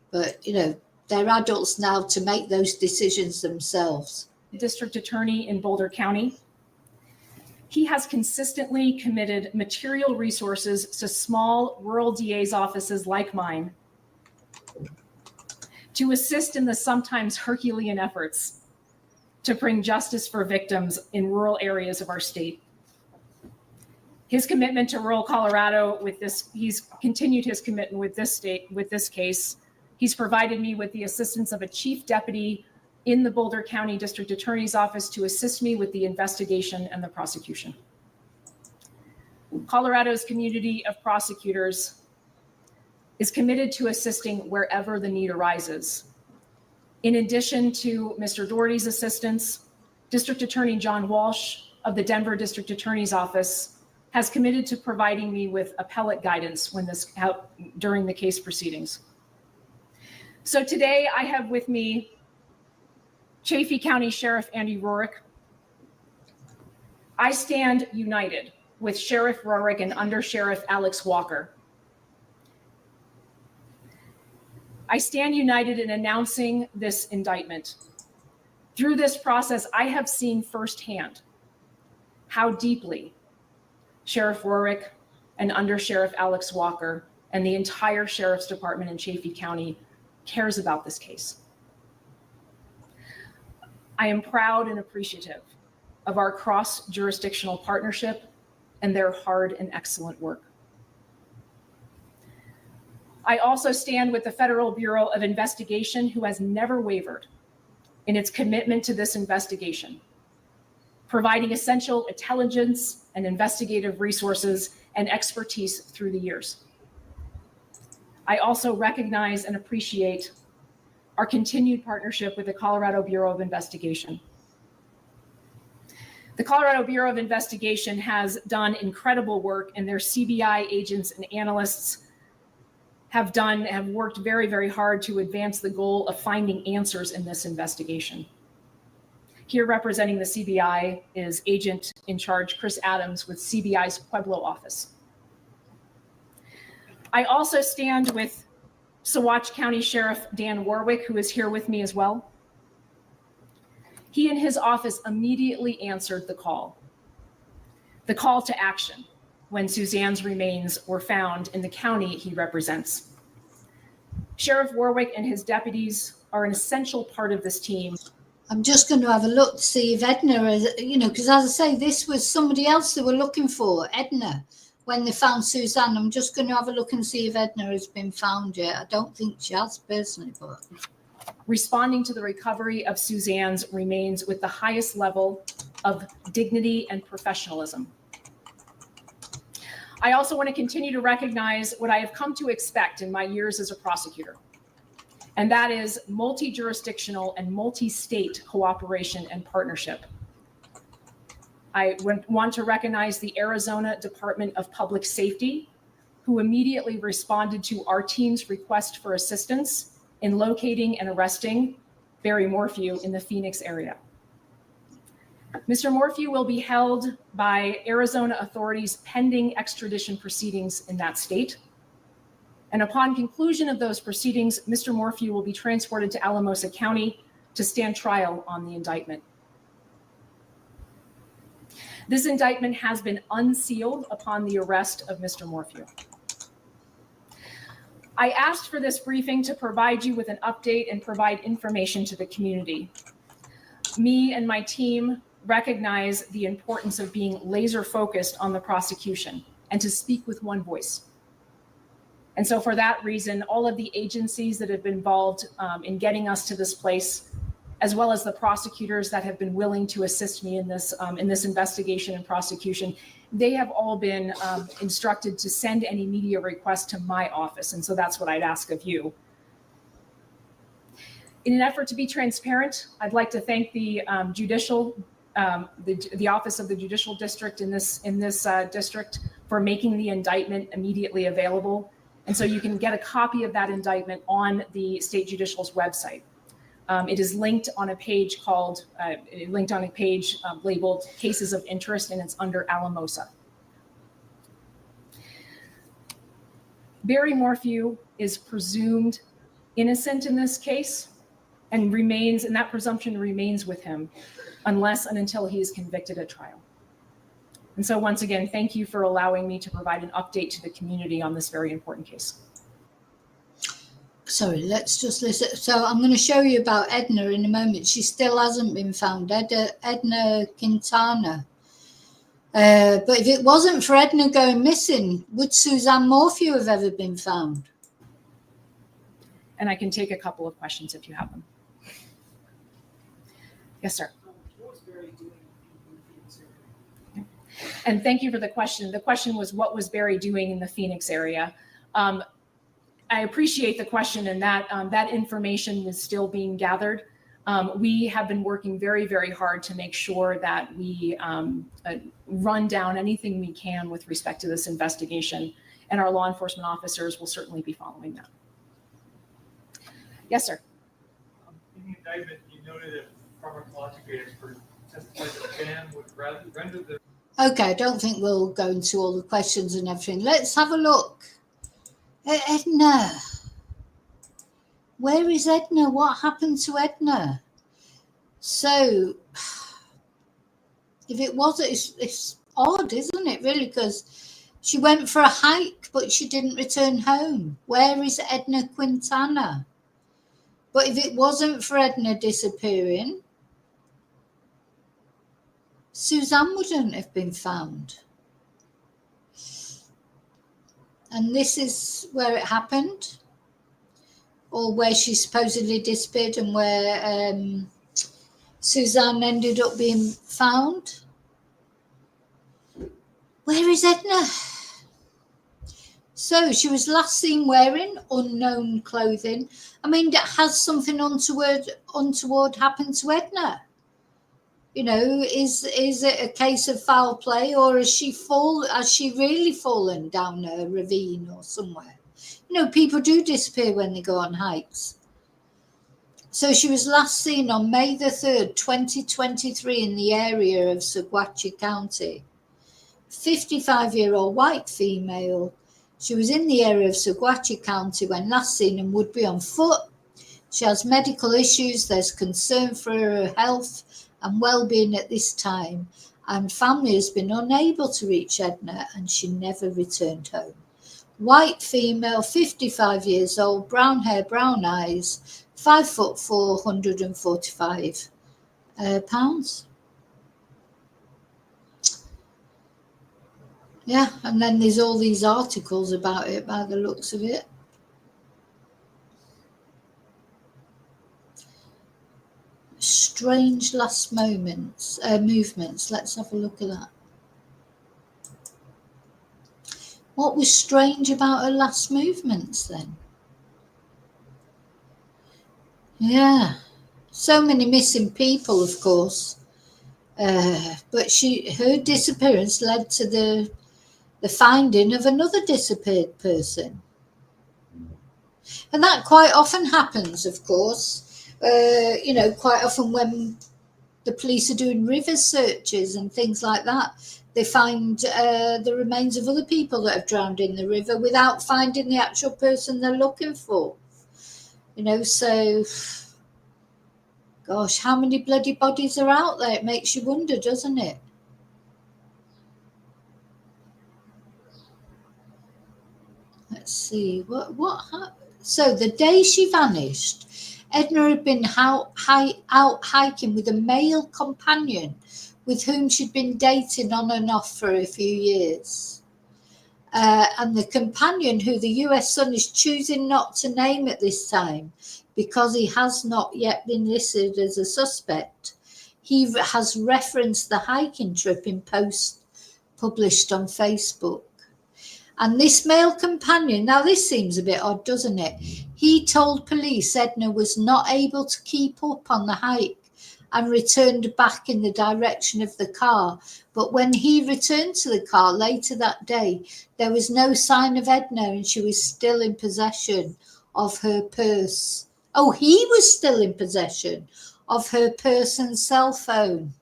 But, you know, they're adults now to make those decisions themselves. District Attorney in Boulder County. He has consistently committed material resources to small rural DA's offices like mine to assist in the sometimes Herculean efforts to bring justice for victims in rural areas of our state. His commitment to rural Colorado he's continued his commitment with this case. He's provided me with the assistance of a chief deputy in the Boulder County District Attorney's Office to assist me with the investigation and the prosecution. Colorado's community of prosecutors is committed to assisting wherever the need arises. In addition to Mr. Doherty's assistance, District Attorney John Walsh of the Denver District Attorney's Office has committed to providing me with appellate guidance during the case proceedings. So today I have with me Chaffee County Sheriff Andy Rorick. I stand united with Sheriff Rorick and Under Sheriff Alex Walker. I stand united in announcing this indictment. Through this process, I have seen firsthand how deeply Sheriff Rorick and Under Sheriff Alex Walker and the entire Sheriff's Department in Chaffee County cares about this case. I am proud and appreciative of our cross-jurisdictional partnership and their hard and excellent work. I also stand with the Federal Bureau of Investigation, who has never wavered in its commitment to this investigation, providing essential intelligence and investigative resources and expertise through the years. I also recognize and appreciate our continued partnership with the Colorado Bureau of Investigation. The Colorado Bureau of Investigation has done incredible work, and their CBI agents and analysts have worked very, very hard to advance the goal of finding answers in this investigation. Here representing the CBI is Agent in Charge Chris Adams with CBI's Pueblo office. I also stand with Saguache County Sheriff Dan Warwick, who is here with me as well. He and his office immediately answered the call to action, when Suzanne's remains were found in the county he represents. Sheriff Warwick and his deputies are an essential part of this team. I'm just going to have a look to see if Edna is, because as I say, this was somebody else they were looking for, Edna. When they found Suzanne, I'm just going to have a look and see if Edna has been found yet. I don't think she has personally, but Responding to the recovery of Suzanne's remains with the highest level of dignity and professionalism. I also want to continue to recognize what I have come to expect in my years as a prosecutor, and that is multi-jurisdictional and multi-state cooperation and partnership. I want to recognize the Arizona Department of Public Safety, who immediately responded to our team's request for assistance in locating and arresting Barry Morphew in the Phoenix area. Mr. Morphew will be held by Arizona authorities pending extradition proceedings in that state. And upon conclusion of those proceedings, Mr. Morphew will be transported to Alamosa County to stand trial on the indictment. This indictment has been unsealed upon the arrest of Mr. Morphew. I asked for this briefing to provide you with an update and provide information to the community. Me and my team recognize the importance of being laser focused on the prosecution and to speak with one voice. And so for that reason, all of the agencies that have been involved in getting us to this place, as well as the prosecutors that have been willing to assist me in this investigation and prosecution, they have all been instructed to send any media requests to my office. And so that's what I'd ask of you. In an effort to be transparent, I'd like to thank the the Office of the Judicial District in this district for making the indictment immediately available. And so you can get a copy of that indictment on the State Judicial's website. It is linked on a page labeled Cases of Interest, and it's under Alamosa. Barry Morphew is presumed innocent in this case and that presumption remains with him unless and until he is convicted at trial. And so once again, thank you for allowing me to provide an update to the community on this very important case. Sorry, let's just listen. So I'm going to show you about Edna in a moment. She still hasn't been found, Edna Quintana. But if it wasn't for Edna going missing, would Suzanne Morphew have ever been found? And I can take a couple of questions if you have them. Yes, sir. What was Barry doing in the Phoenix area? And thank you for the question. The question was, what was Barry doing in the Phoenix area? I appreciate the question, and that information is still being gathered. We have been working very, very hard to make sure that we run down anything we can with respect to this investigation, and our law enforcement officers will certainly be following that. Yes, sir. In the indictment, you noted that pharmacological expert testified that ban would render the... Okay, I don't think we'll go into all the questions and everything. Let's have a look. Edna. Where is Edna? What happened to Edna? So, if it was, it's odd, isn't it, really? Because she went for a hike, but she didn't return home. Where is Edna Quintana? But if it wasn't for Edna disappearing, Suzanne wouldn't have been found. And this is where it happened, or where she supposedly disappeared and where Suzanne ended up being found. Where is Edna? So she was last seen wearing unknown clothing. I mean, has something untoward happened to Edna? You know, is it a case of foul play, or has she really fallen down a ravine or somewhere? You know, people do disappear when they go on hikes. So she was last seen on May the 3rd, 2023 in the area of Saguache County. 55-year-old white female. She was in the area of Saguache County when last seen and would be on foot. She has medical issues. There's concern for her health and well-being at this time, and family has been unable to reach Edna, and she never returned home. White female, 55 years old, brown hair, brown eyes, 5'4", 145 pounds. Yeah, and then there's all these articles about it by the looks of it. Strange last movements. Let's have a look at that. What was strange about her last movements then? Yeah, so many missing people, of course. But her disappearance led to the finding of another disappeared person. And that quite often happens, of course. Quite often when the police are doing river searches and things like that, they find the remains of other people that have drowned in the river without finding the actual person they're looking for. So, gosh, how many bloody bodies are out there? It makes you wonder, doesn't it? Let's see, what happened? So the day she vanished, Edna had been out hiking with a male companion with whom she'd been dating on and off for a few years. And the companion, who the US Sun is choosing not to name at this time because he has not yet been listed as a suspect, he has referenced the hiking trip in posts published on Facebook. And this male companion, now this seems a bit odd, doesn't it? He told police Edna was not able to keep up on the hike and returned back in the direction of the car. But when he returned to the car later that day, there was no sign of Edna, and she was still in possession of her purse. Oh, he was still in possession of her purse and cell phone.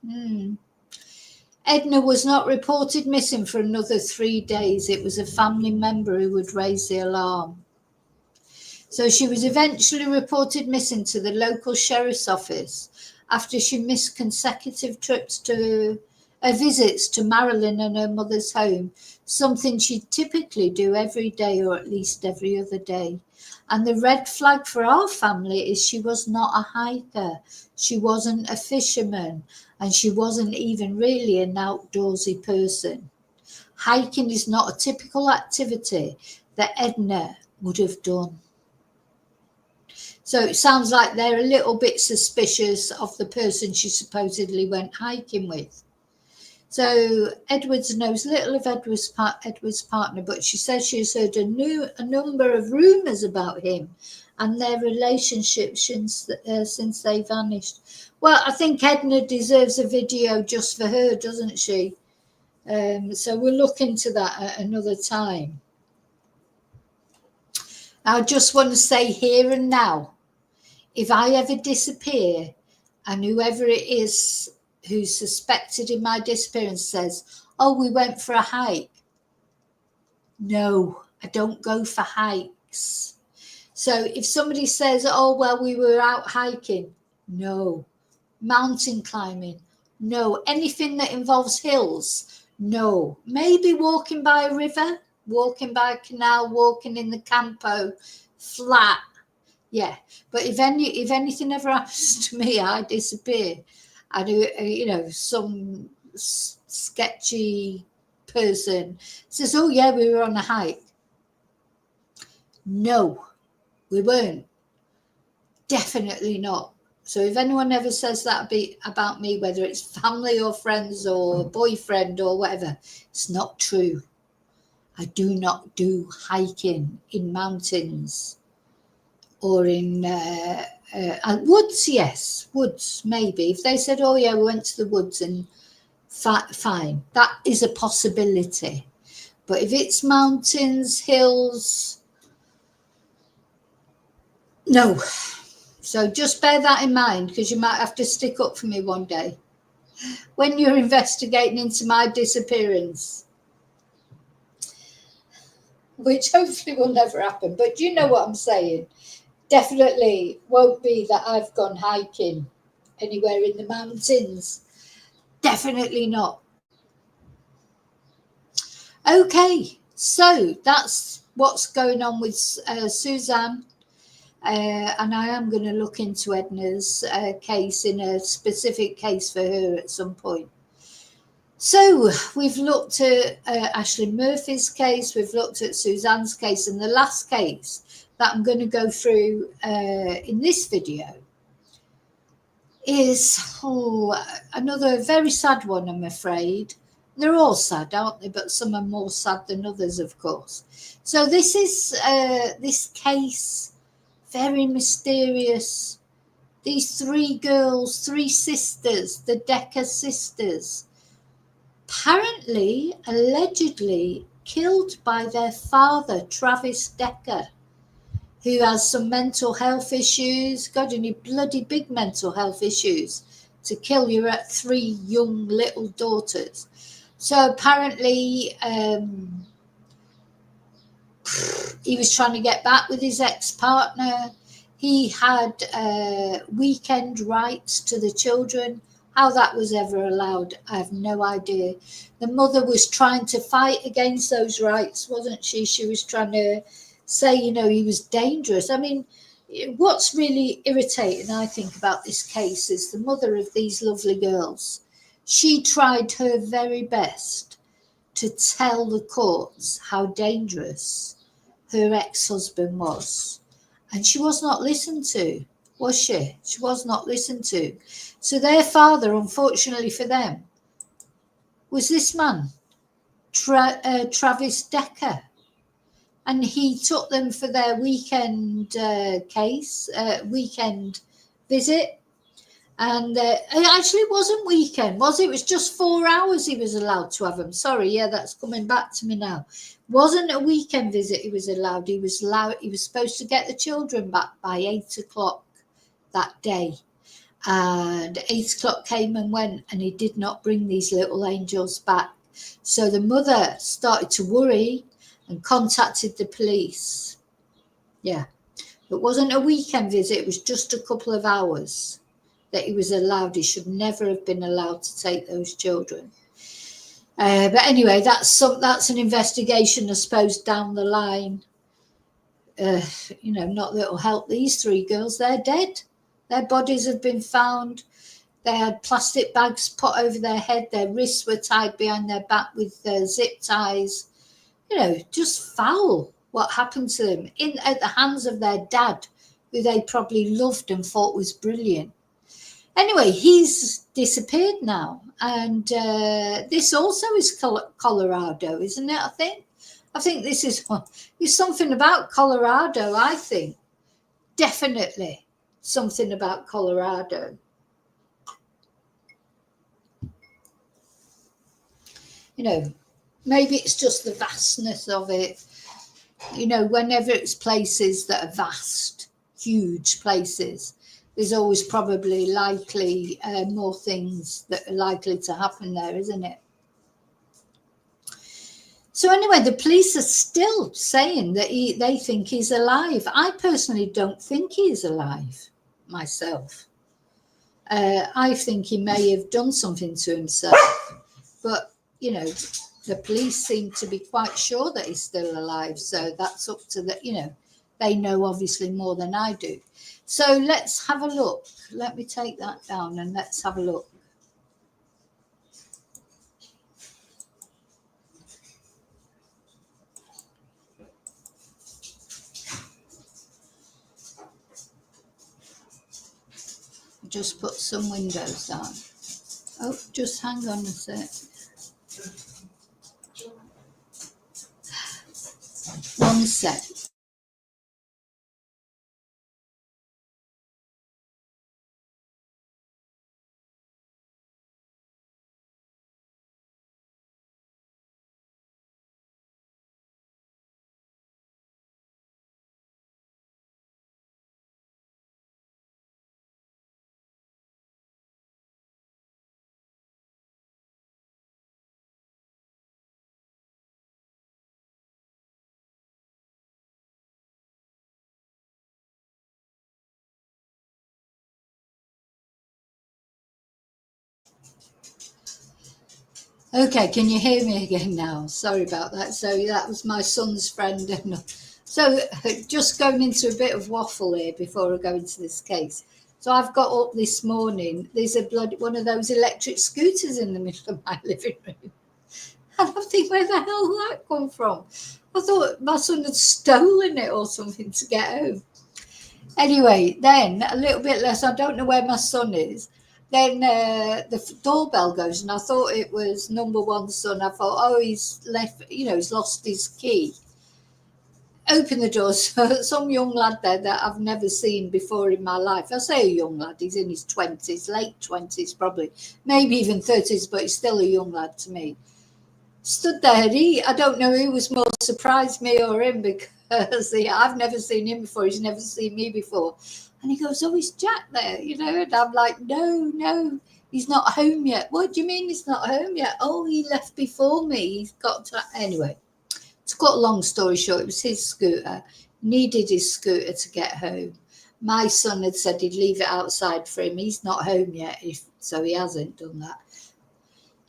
Edna was not reported missing for another 3 days. It was a family member who would raise the alarm. So she was eventually reported missing to the local sheriff's office after she missed consecutive visits to Marilyn and her mother's home, something she'd typically do every day or at least every other day. And the red flag for our family is she was not a hiker. She wasn't a fisherman, and she wasn't even really an outdoorsy person. Hiking is not a typical activity that Edna would have done. So it sounds like they're a little bit suspicious of the person she supposedly went hiking with. So Edwards knows little of Edward's partner, but she says she has heard a number of rumours about him and their relationship since they vanished. Well, I think Edna deserves a video just for her, doesn't she? So we'll look into that at another time. I just want to say here and now, if I ever disappear and whoever it is who's suspected in my disappearance says, oh, we went for a hike. No, I don't go for hikes. So if somebody says, oh, well, we were out hiking. No. Mountain climbing. No. Anything that involves hills. No. Maybe walking by a river, walking by a canal, walking in the campo, flat. Yeah. But if anything ever happens to me, I disappear. I do, some sketchy person says, oh, yeah, we were on a hike. No, we weren't. Definitely not. So if anyone ever says that about me, whether it's family or friends or boyfriend or whatever, it's not true. I do not do hiking in mountains or in woods, yes, woods, maybe. If they said, oh, yeah, we went to the woods, and fine, that is a possibility. But if it's mountains, hills, no. So just bear that in mind, because you might have to stick up for me one day when you're investigating into my disappearance, which hopefully will never happen. But you know what I'm saying. Definitely won't be that I've gone hiking anywhere in the mountains. Definitely not. Okay, so that's what's going on with Suzanne. And I am going to look into Edna's case in a specific case for her at some point. So we've looked at Ashley Murphy's case, we've looked at Suzanne's case, and the last case that I'm going to go through in this video is another very sad one, I'm afraid. They're all sad, aren't they? But some are more sad than others, of course. So this is this case, very mysterious. These three girls, three sisters, the Decker sisters, apparently, allegedly killed by their father, Travis Decker, who has some mental health issues, got any bloody big mental health issues, to kill your three young little daughters. So apparently he was trying to get back with his ex-partner. He had weekend rights to the children. How that was ever allowed, I have no idea. The mother was trying to fight against those rights, wasn't she? She was trying to say, you know, he was dangerous. I mean, what's really irritating, I think, about this case is the mother of these lovely girls. She tried her very best to tell the courts how dangerous her ex-husband was. And she was not listened to, was she? She was not listened to. So their father, unfortunately for them, was this man, Travis Decker. And he took them for their weekend weekend visit. And it actually wasn't weekend, was it? It was just 4 hours he was allowed to have them. Sorry, yeah, that's coming back to me now. Wasn't a weekend visit he was allowed. He was supposed to get the children back by 8 o'clock that day. And 8 o'clock came and went, and he did not bring these little angels back. So the mother started to worry and contacted the police. Yeah, it wasn't a weekend visit. It was just a couple of hours that he was allowed. He should never have been allowed to take those children. But anyway, that's an investigation, I suppose, down the line. You know, not that it'll help these three girls. They're dead. Their bodies have been found. They had plastic bags put over their head. Their wrists were tied behind their back with zip ties. You know, just foul what happened to them at the hands of their dad, who they probably loved and thought was brilliant. Anyway, he's disappeared now. And this also is Colorado, isn't it? I think this is something about Colorado, I think. Definitely something about Colorado. You know, maybe it's just the vastness of it. You know, whenever it's places that are vast, huge places, there's always probably likely more things that are likely to happen there, isn't it? So anyway, the police are still saying that they think he's alive. I personally don't think he's alive myself. I think he may have done something to himself. But, you know, the police seem to be quite sure that he's still alive. So that's up to the, you know, they know obviously more than I do. So let's have a look. Let me take that down and let's have a look. Just put some windows down. Oh, just hang on a sec. One sec. Okay, can you hear me again now? Sorry about that. So that was my son's friend. And so just going into a bit of waffle here before I go into this case. So I've got up this morning. There's one of those electric scooters in the middle of my living room. And I think, where the hell did that come from? I thought my son had stolen it or something to get home. Anyway, then a little bit less, I don't know where my son is. Then the doorbell goes, and I thought it was number one son. I thought, oh, he's left, he's lost his key. Open the door, so some young lad there that I've never seen before in my life. I say a young lad, he's in his 20s, late 20s probably, maybe even 30s, but he's still a young lad to me. Stood there, I don't know who was more surprised, me or him, because I've never seen him before, he's never seen me before. And he goes, oh, is Jack there? And I'm like, no, he's not home yet. What do you mean he's not home yet? Oh, he left before me. He's got to, anyway, to cut a long story short, it was his scooter. Needed his scooter to get home. My son had said he'd leave it outside for him. He's not home yet, so he hasn't done that.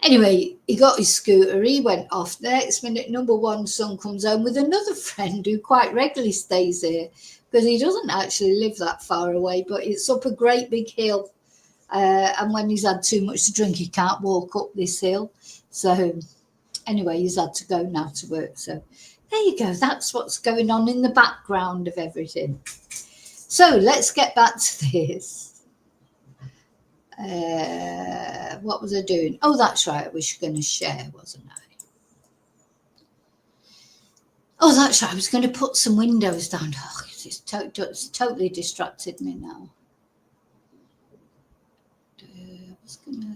Anyway, he got his scooter, he went off. The next minute, number one son comes home with another friend who quite regularly stays here, because he doesn't actually live that far away, but it's up a great big hill. And when he's had too much to drink, he can't walk up this hill. So anyway, he's had to go now to work. So there you go. That's what's going on in the background of everything. So let's get back to this. What was I doing? Oh, that's right. I was going to share, wasn't I? Oh, that's right. I was going to put some windows down. Oh, it's totally distracted me now. I was going to...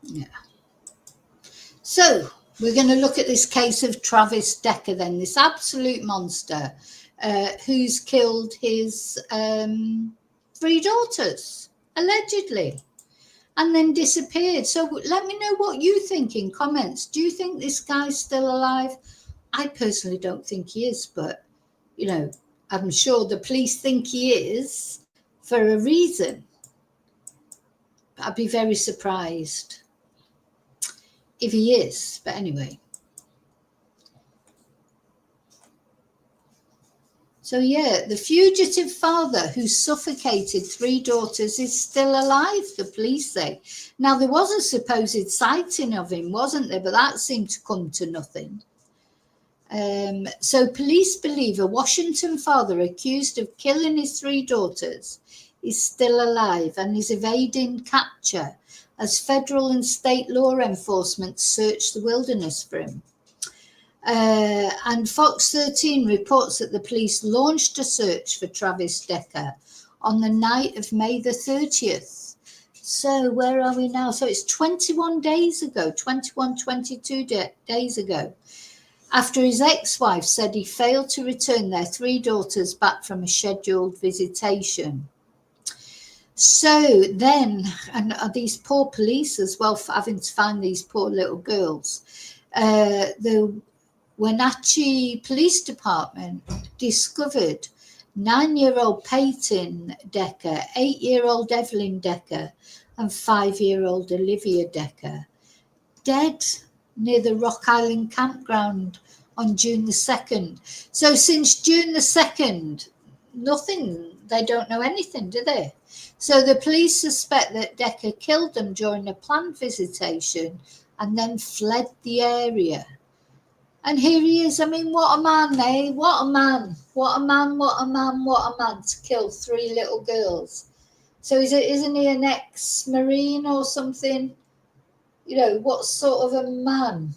Yeah. So we're going to look at this case of Travis Decker then, this absolute monster who's killed his 3 daughters, allegedly, and then disappeared. So let me know what you think in comments. Do you think this guy's still alive? I personally don't think he is, but, I'm sure the police think he is for a reason. I'd be very surprised if he is, but anyway. So yeah, the fugitive father who suffocated 3 daughters is still alive, the police say. Now, there was a supposed sighting of him, wasn't there? But that seemed to come to nothing. So police believe a Washington father accused of killing his 3 daughters is still alive and is evading capture as federal and state law enforcement search the wilderness for him. And Fox 13 reports that the police launched a search for Travis Decker on the night of May the 30th. So where are we now? So it's 22 days ago, days ago, after his ex-wife said he failed to return their 3 daughters back from a scheduled visitation. So then, and these poor police as well, for having to find these poor little girls, the Wenatchee Police Department discovered 9-year-old Peyton Decker, 8-year-old Evelyn Decker, and 5-year-old Olivia Decker dead near the Rock Island campground on June the 2nd. So since June the 2nd, nothing, they don't know anything, do they? So the police suspect that Decker killed them during a planned visitation and then fled the area. And here he is. I mean, what a man, eh? What a man. What a man, what a man, what a man to kill 3 little girls. So isn't he an ex-Marine or something? What sort of a man?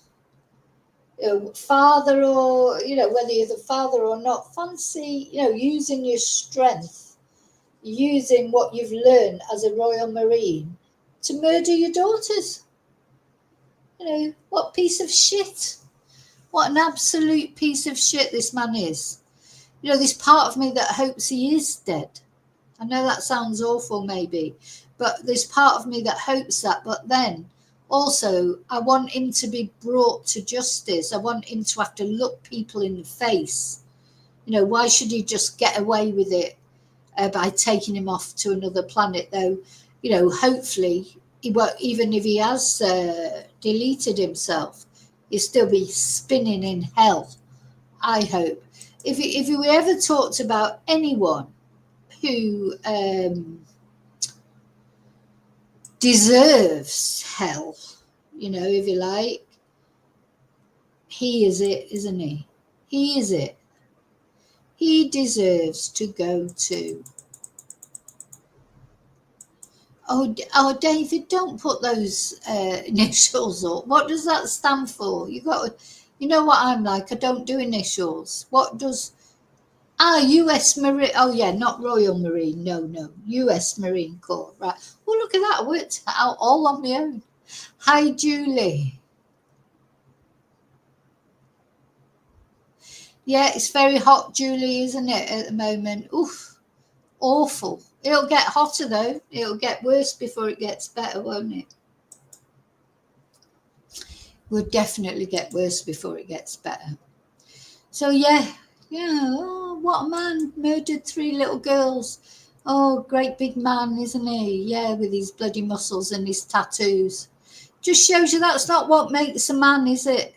Father or, whether you're the father or not, fancy, using your strength, using what you've learned as a Royal Marine to murder your daughters. What piece of shit. What an absolute piece of shit this man is. There's part of me that hopes he is dead. I know that sounds awful maybe, but there's part of me that hopes that. But then Also, I want him to be brought to justice. I want him to have to look people in the face. You know, why should he just get away with it by taking him off to another planet? Though, you know, hopefully he won't, even if he has deleted himself, he'll still be spinning in hell, I hope. If we ever talked about anyone who deserves hell, you know, if you like, he is it, isn't he? He is it. He deserves to go to. Oh, David, don't put those initials up. What does that stand for? You know what I'm like. I don't do initials. What does? U.S. Marine. Oh yeah, not Royal Marine. No, U.S. Marine Corps. Right. Well, look at that. I worked it out all on my own. Hi, Julie. Yeah, it's very hot, Julie, isn't it, at the moment? Oof, awful. It'll get hotter, though. It'll get worse before it gets better, won't it? Will definitely get worse before it gets better. So, yeah. Oh, what a man. Murdered 3 little girls. Oh, great big man, isn't he? Yeah, with his bloody muscles and his tattoos. Just shows you that's not what makes a man, is it?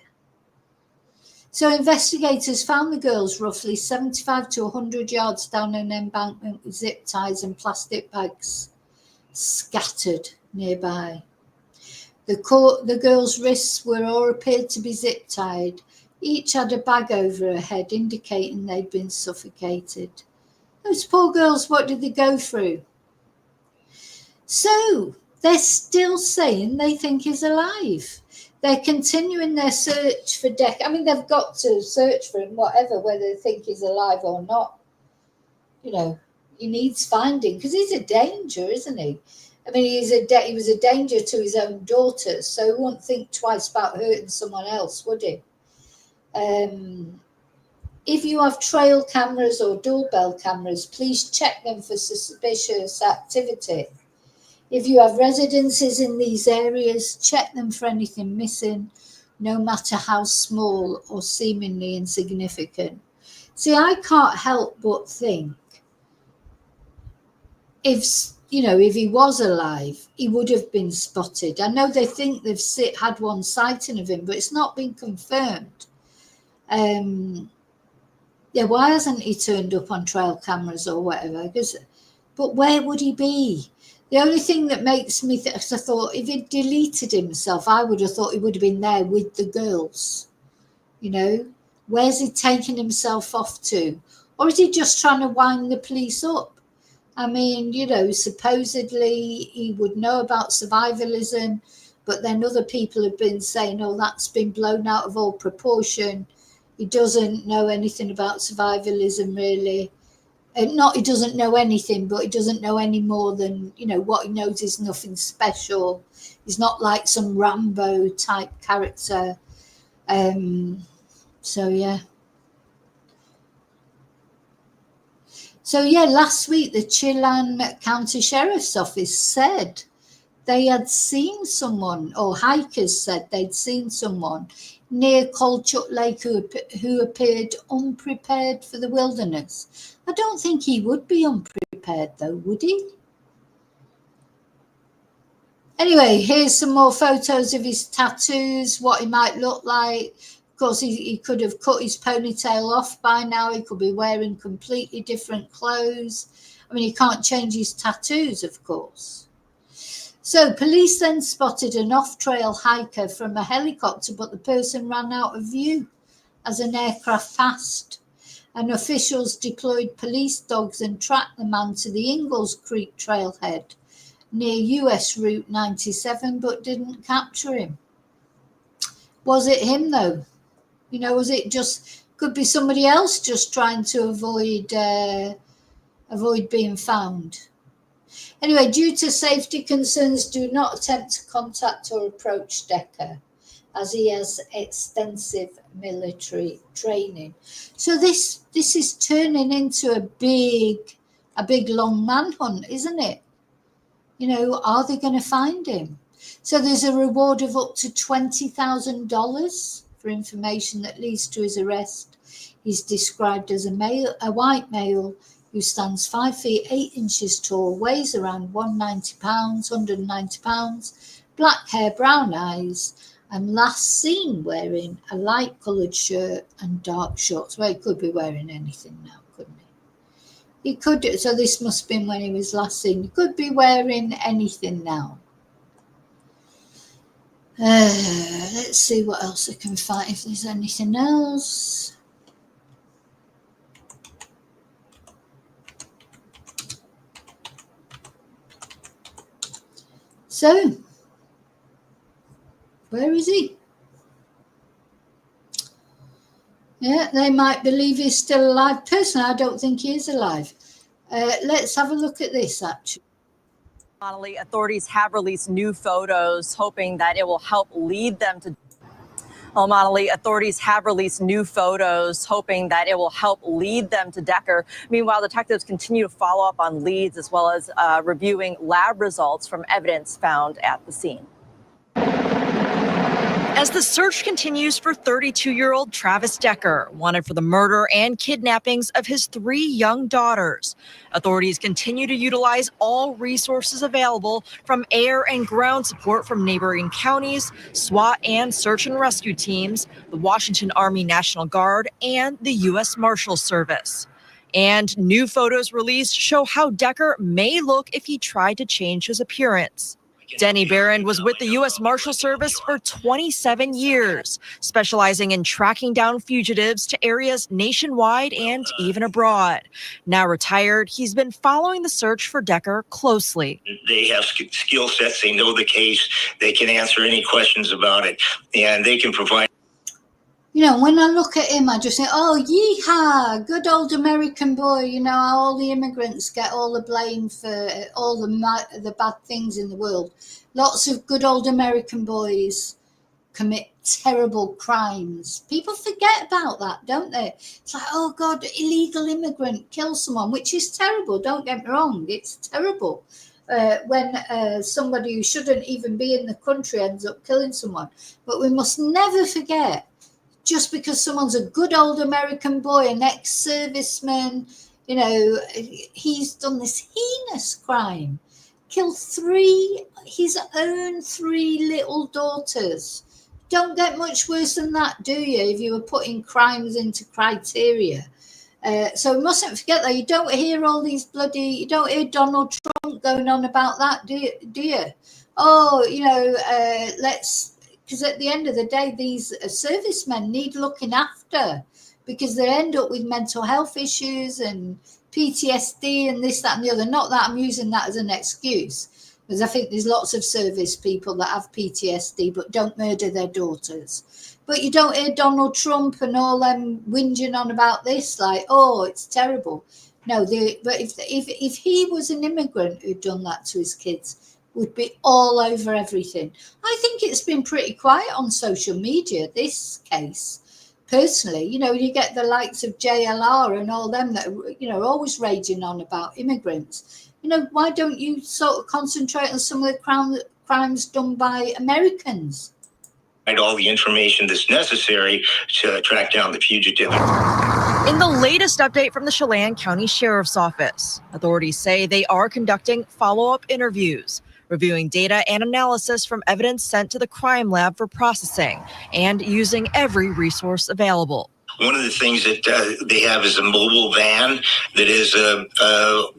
So investigators found the girls roughly 75 to 100 yards down an embankment with zip ties and plastic bags scattered nearby. The girls' wrists were or appeared to be zip tied. Each had a bag over her head, indicating they'd been suffocated. Those poor girls, what did they go through? So they're still saying they think he's alive. They're continuing their search for I mean, they've got to search for him, whatever, whether they think he's alive or not. You know, he needs finding because he's a danger, isn't he? I mean, he was a danger to his own daughters, so he wouldn't think twice about hurting someone else, would he? If you have trail cameras or doorbell cameras, please check them for suspicious activity. If you have residences in these areas, check them for anything missing, no matter how small or seemingly insignificant. See, I can't help but think if he was alive, he would have been spotted. I know they think they've had one sighting of him, but it's not been confirmed. Why hasn't he turned up on trail cameras or whatever? But where would he be? The only thing that makes me I thought if he'd deleted himself, I would have thought he would have been there with the girls. You know, where's he taking himself off to? Or is he just trying to wind the police up? I mean, you know, supposedly he would know about survivalism, but then other people have been saying, oh, that's been blown out of all proportion. He doesn't know anything about survivalism, really. He doesn't know anything, but he doesn't know any more than, you know, what he knows is nothing special. He's not like some Rambo type character. So, yeah. Last week, the Chelan County Sheriff's Office said they had seen someone, or hikers said they'd seen someone near Colchut Lake who appeared unprepared for the wilderness. I don't think he would be unprepared, though, would he? Anyway, here's some more photos of his tattoos, what he might look like. Of course, he could have cut his ponytail off by now. He could be wearing completely different clothes. I mean, he can't change his tattoos, of course. So police then spotted an off-trail hiker from a helicopter, but the person ran out of view as an aircraft passed. And officials deployed police dogs and tracked the man to the Ingalls Creek trailhead near US Route 97, but didn't capture him. Was it him, though? You know, was it could be somebody else just trying to avoid being found? Anyway, due to safety concerns, do not attempt to contact or approach Decker, as he has extensive military training. So this is turning into a big long manhunt, isn't it? You know, are they going to find him? So there's a reward of up to $20,000 for information that leads to his arrest. He's described as a white male who stands 5 feet 8 inches tall, weighs around 190 pounds, black hair, brown eyes, and last seen wearing a light coloured shirt and dark shorts. Well, he could be wearing anything now, couldn't he? He could, so this must have been when he was last seen. He could be wearing anything now. Let's see what else I can find, if there's anything else. So, where is he? Yeah, they might believe he's still alive. Personally, I don't think he is alive. Let's have a look at this, actually. Connolly, authorities have released new photos, hoping that it will help lead them to. O'Malley, authorities have released new photos, hoping that it will help lead them to Decker. Meanwhile, detectives continue to follow up on leads as well as reviewing lab results from evidence found at the scene. As the search continues for 32-year-old Travis Decker, wanted for the murder and kidnappings of his 3 young daughters, authorities continue to utilize all resources available, from air and ground support from neighboring counties, SWAT and search and rescue teams, the Washington Army National Guard, and the U.S. Marshals Service. And new photos released show how Decker may look if he tried to change his appearance. Denny Barron was with the U.S. Marshal Service for 27 years, specializing in tracking down fugitives to areas nationwide and even abroad. Now retired, he's been following the search for Decker closely. They have skill sets, they know the case, they can answer any questions about it, and they can provide. You know, when I look at him, I just think, oh, yeehaw, good old American boy. You know, how all the immigrants get all the blame for all the bad things in the world. Lots of good old American boys commit terrible crimes. People forget about that, don't they? It's like, oh, God, illegal immigrant kills someone, which is terrible. Don't get me wrong. It's terrible when somebody who shouldn't even be in the country ends up killing someone. But we must never forget, just because someone's a good old American boy, an ex-serviceman, you know, he's done this heinous crime, killed his own 3 little daughters. Don't get much worse than that, do you, if you were putting crimes into criteria? So we mustn't forget that. You don't hear all these you don't hear Donald Trump going on about that, do you? Oh, you know, because at the end of the day, these servicemen need looking after, because they end up with mental health issues and PTSD and this, that, and the other. Not that I'm using that as an excuse, because I think there's lots of service people that have PTSD but don't murder their daughters. But you don't hear Donald Trump and all them whinging on about this, like, oh, it's terrible. No, but if he was an immigrant who'd done that to his kids, would be all over everything. I think it's been pretty quiet on social media, this case. Personally, you know, you get the likes of JLR and all them that are, you know, always raging on about immigrants. You know, why don't you sort of concentrate on some of the crimes done by Americans? All the information that's necessary to track down the fugitive. In the latest update from the Chelan County Sheriff's Office, authorities say they are conducting follow-up interviews, reviewing data and analysis from evidence sent to the crime lab for processing, and using every resource available. One of the things that they have is a mobile van that is a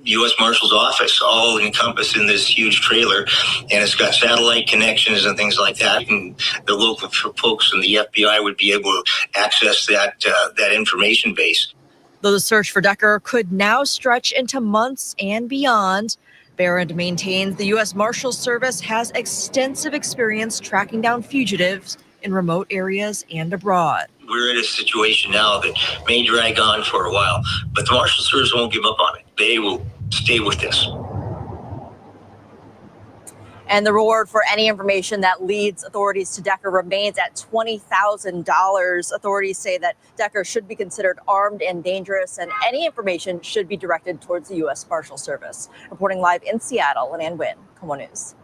U.S. Marshal's office, all encompassed in this huge trailer, and it's got satellite connections and things like that. And the local folks and the FBI would be able to access that information base. Though the search for Decker could now stretch into months and beyond, Barron maintains the U.S. Marshals Service has extensive experience tracking down fugitives in remote areas and abroad. We're in a situation now that may drag on for a while, but the Marshal Service won't give up on it. They will stay with this. And the reward for any information that leads authorities to Decker remains at $20,000. Authorities say that Decker should be considered armed and dangerous, and any information should be directed towards the U.S. Marshal Service. Reporting live in Seattle, Ann Wynn, KOMO News.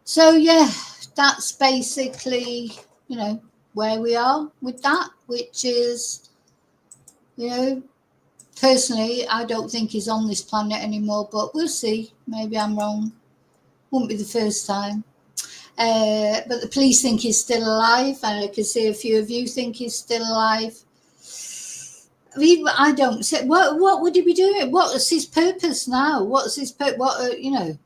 So yeah, that's basically, you know, where we are with that, which is, you know, personally, I don't think he's on this planet anymore, but we'll see. Maybe I'm wrong. Won't be the first time. But the police think he's still alive, and I can see a few of you think he's still alive. I mean, I don't say what would he be doing? What's his purpose now? What's his you know?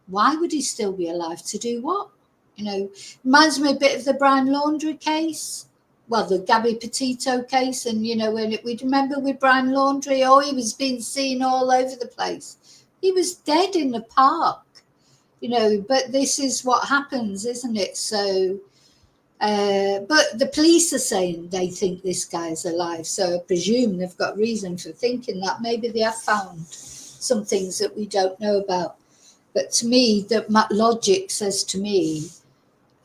Why would he still be alive? To do what? You know, reminds me a bit of the Brian Laundrie case. Well, the Gabby Petito case, and you know, when we remember with Brian Laundrie, oh, he was being seen all over the place. He was dead in the park, you know. But this is what happens, isn't it? So, but the police are saying they think this guy's alive, so I presume they've got reason for thinking that. Maybe they have found some things that we don't know about. But to me, the logic says to me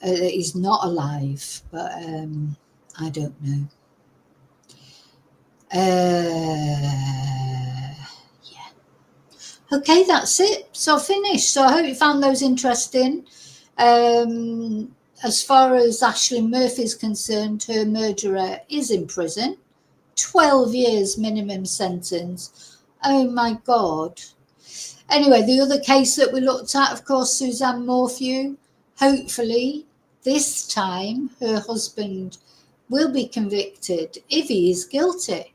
that he's not alive. But I don't know. Yeah. Okay, that's it. So finished. So I hope you found those interesting. As far as Aislinn Murphy is concerned, her murderer is in prison. 12 years minimum sentence. Oh my God. Anyway, the other case that we looked at, of course, Suzanne Morphew. Hopefully, this time her husband will be convicted if he is guilty.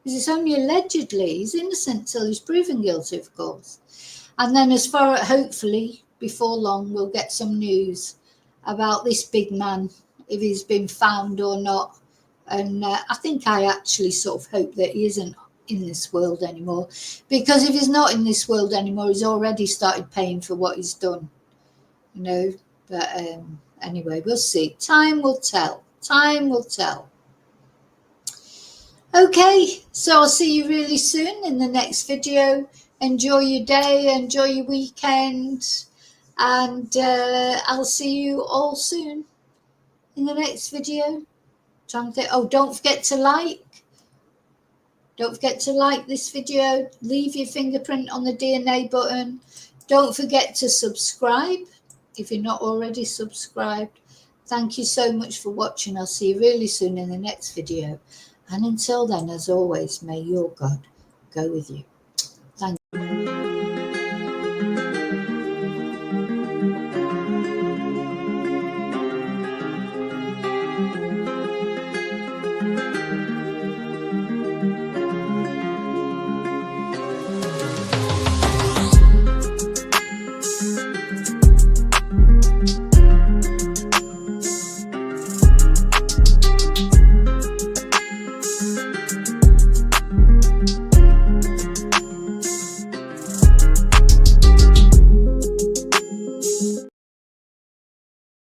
Because it's only allegedly, he's innocent till he's proven guilty, of course. And then as far as hopefully, before long, we'll get some news about this big man, if he's been found or not. And I think I actually sort of hope that he isn't in this world anymore, because if he's not in this world anymore, he's already started paying for what he's done, you know. But anyway, we'll see. Time will tell. Time will tell. Okay, so I'll see you really soon in the next video. Enjoy your day, enjoy your weekend, and I'll see you all soon in the next video. Oh, don't forget to like. Don't forget to like this video, leave your fingerprint on the DNA button. Don't forget to subscribe if you're not already subscribed. Thank you so much for watching. I'll see you really soon in the next video. And until then, as always, may your God go with you.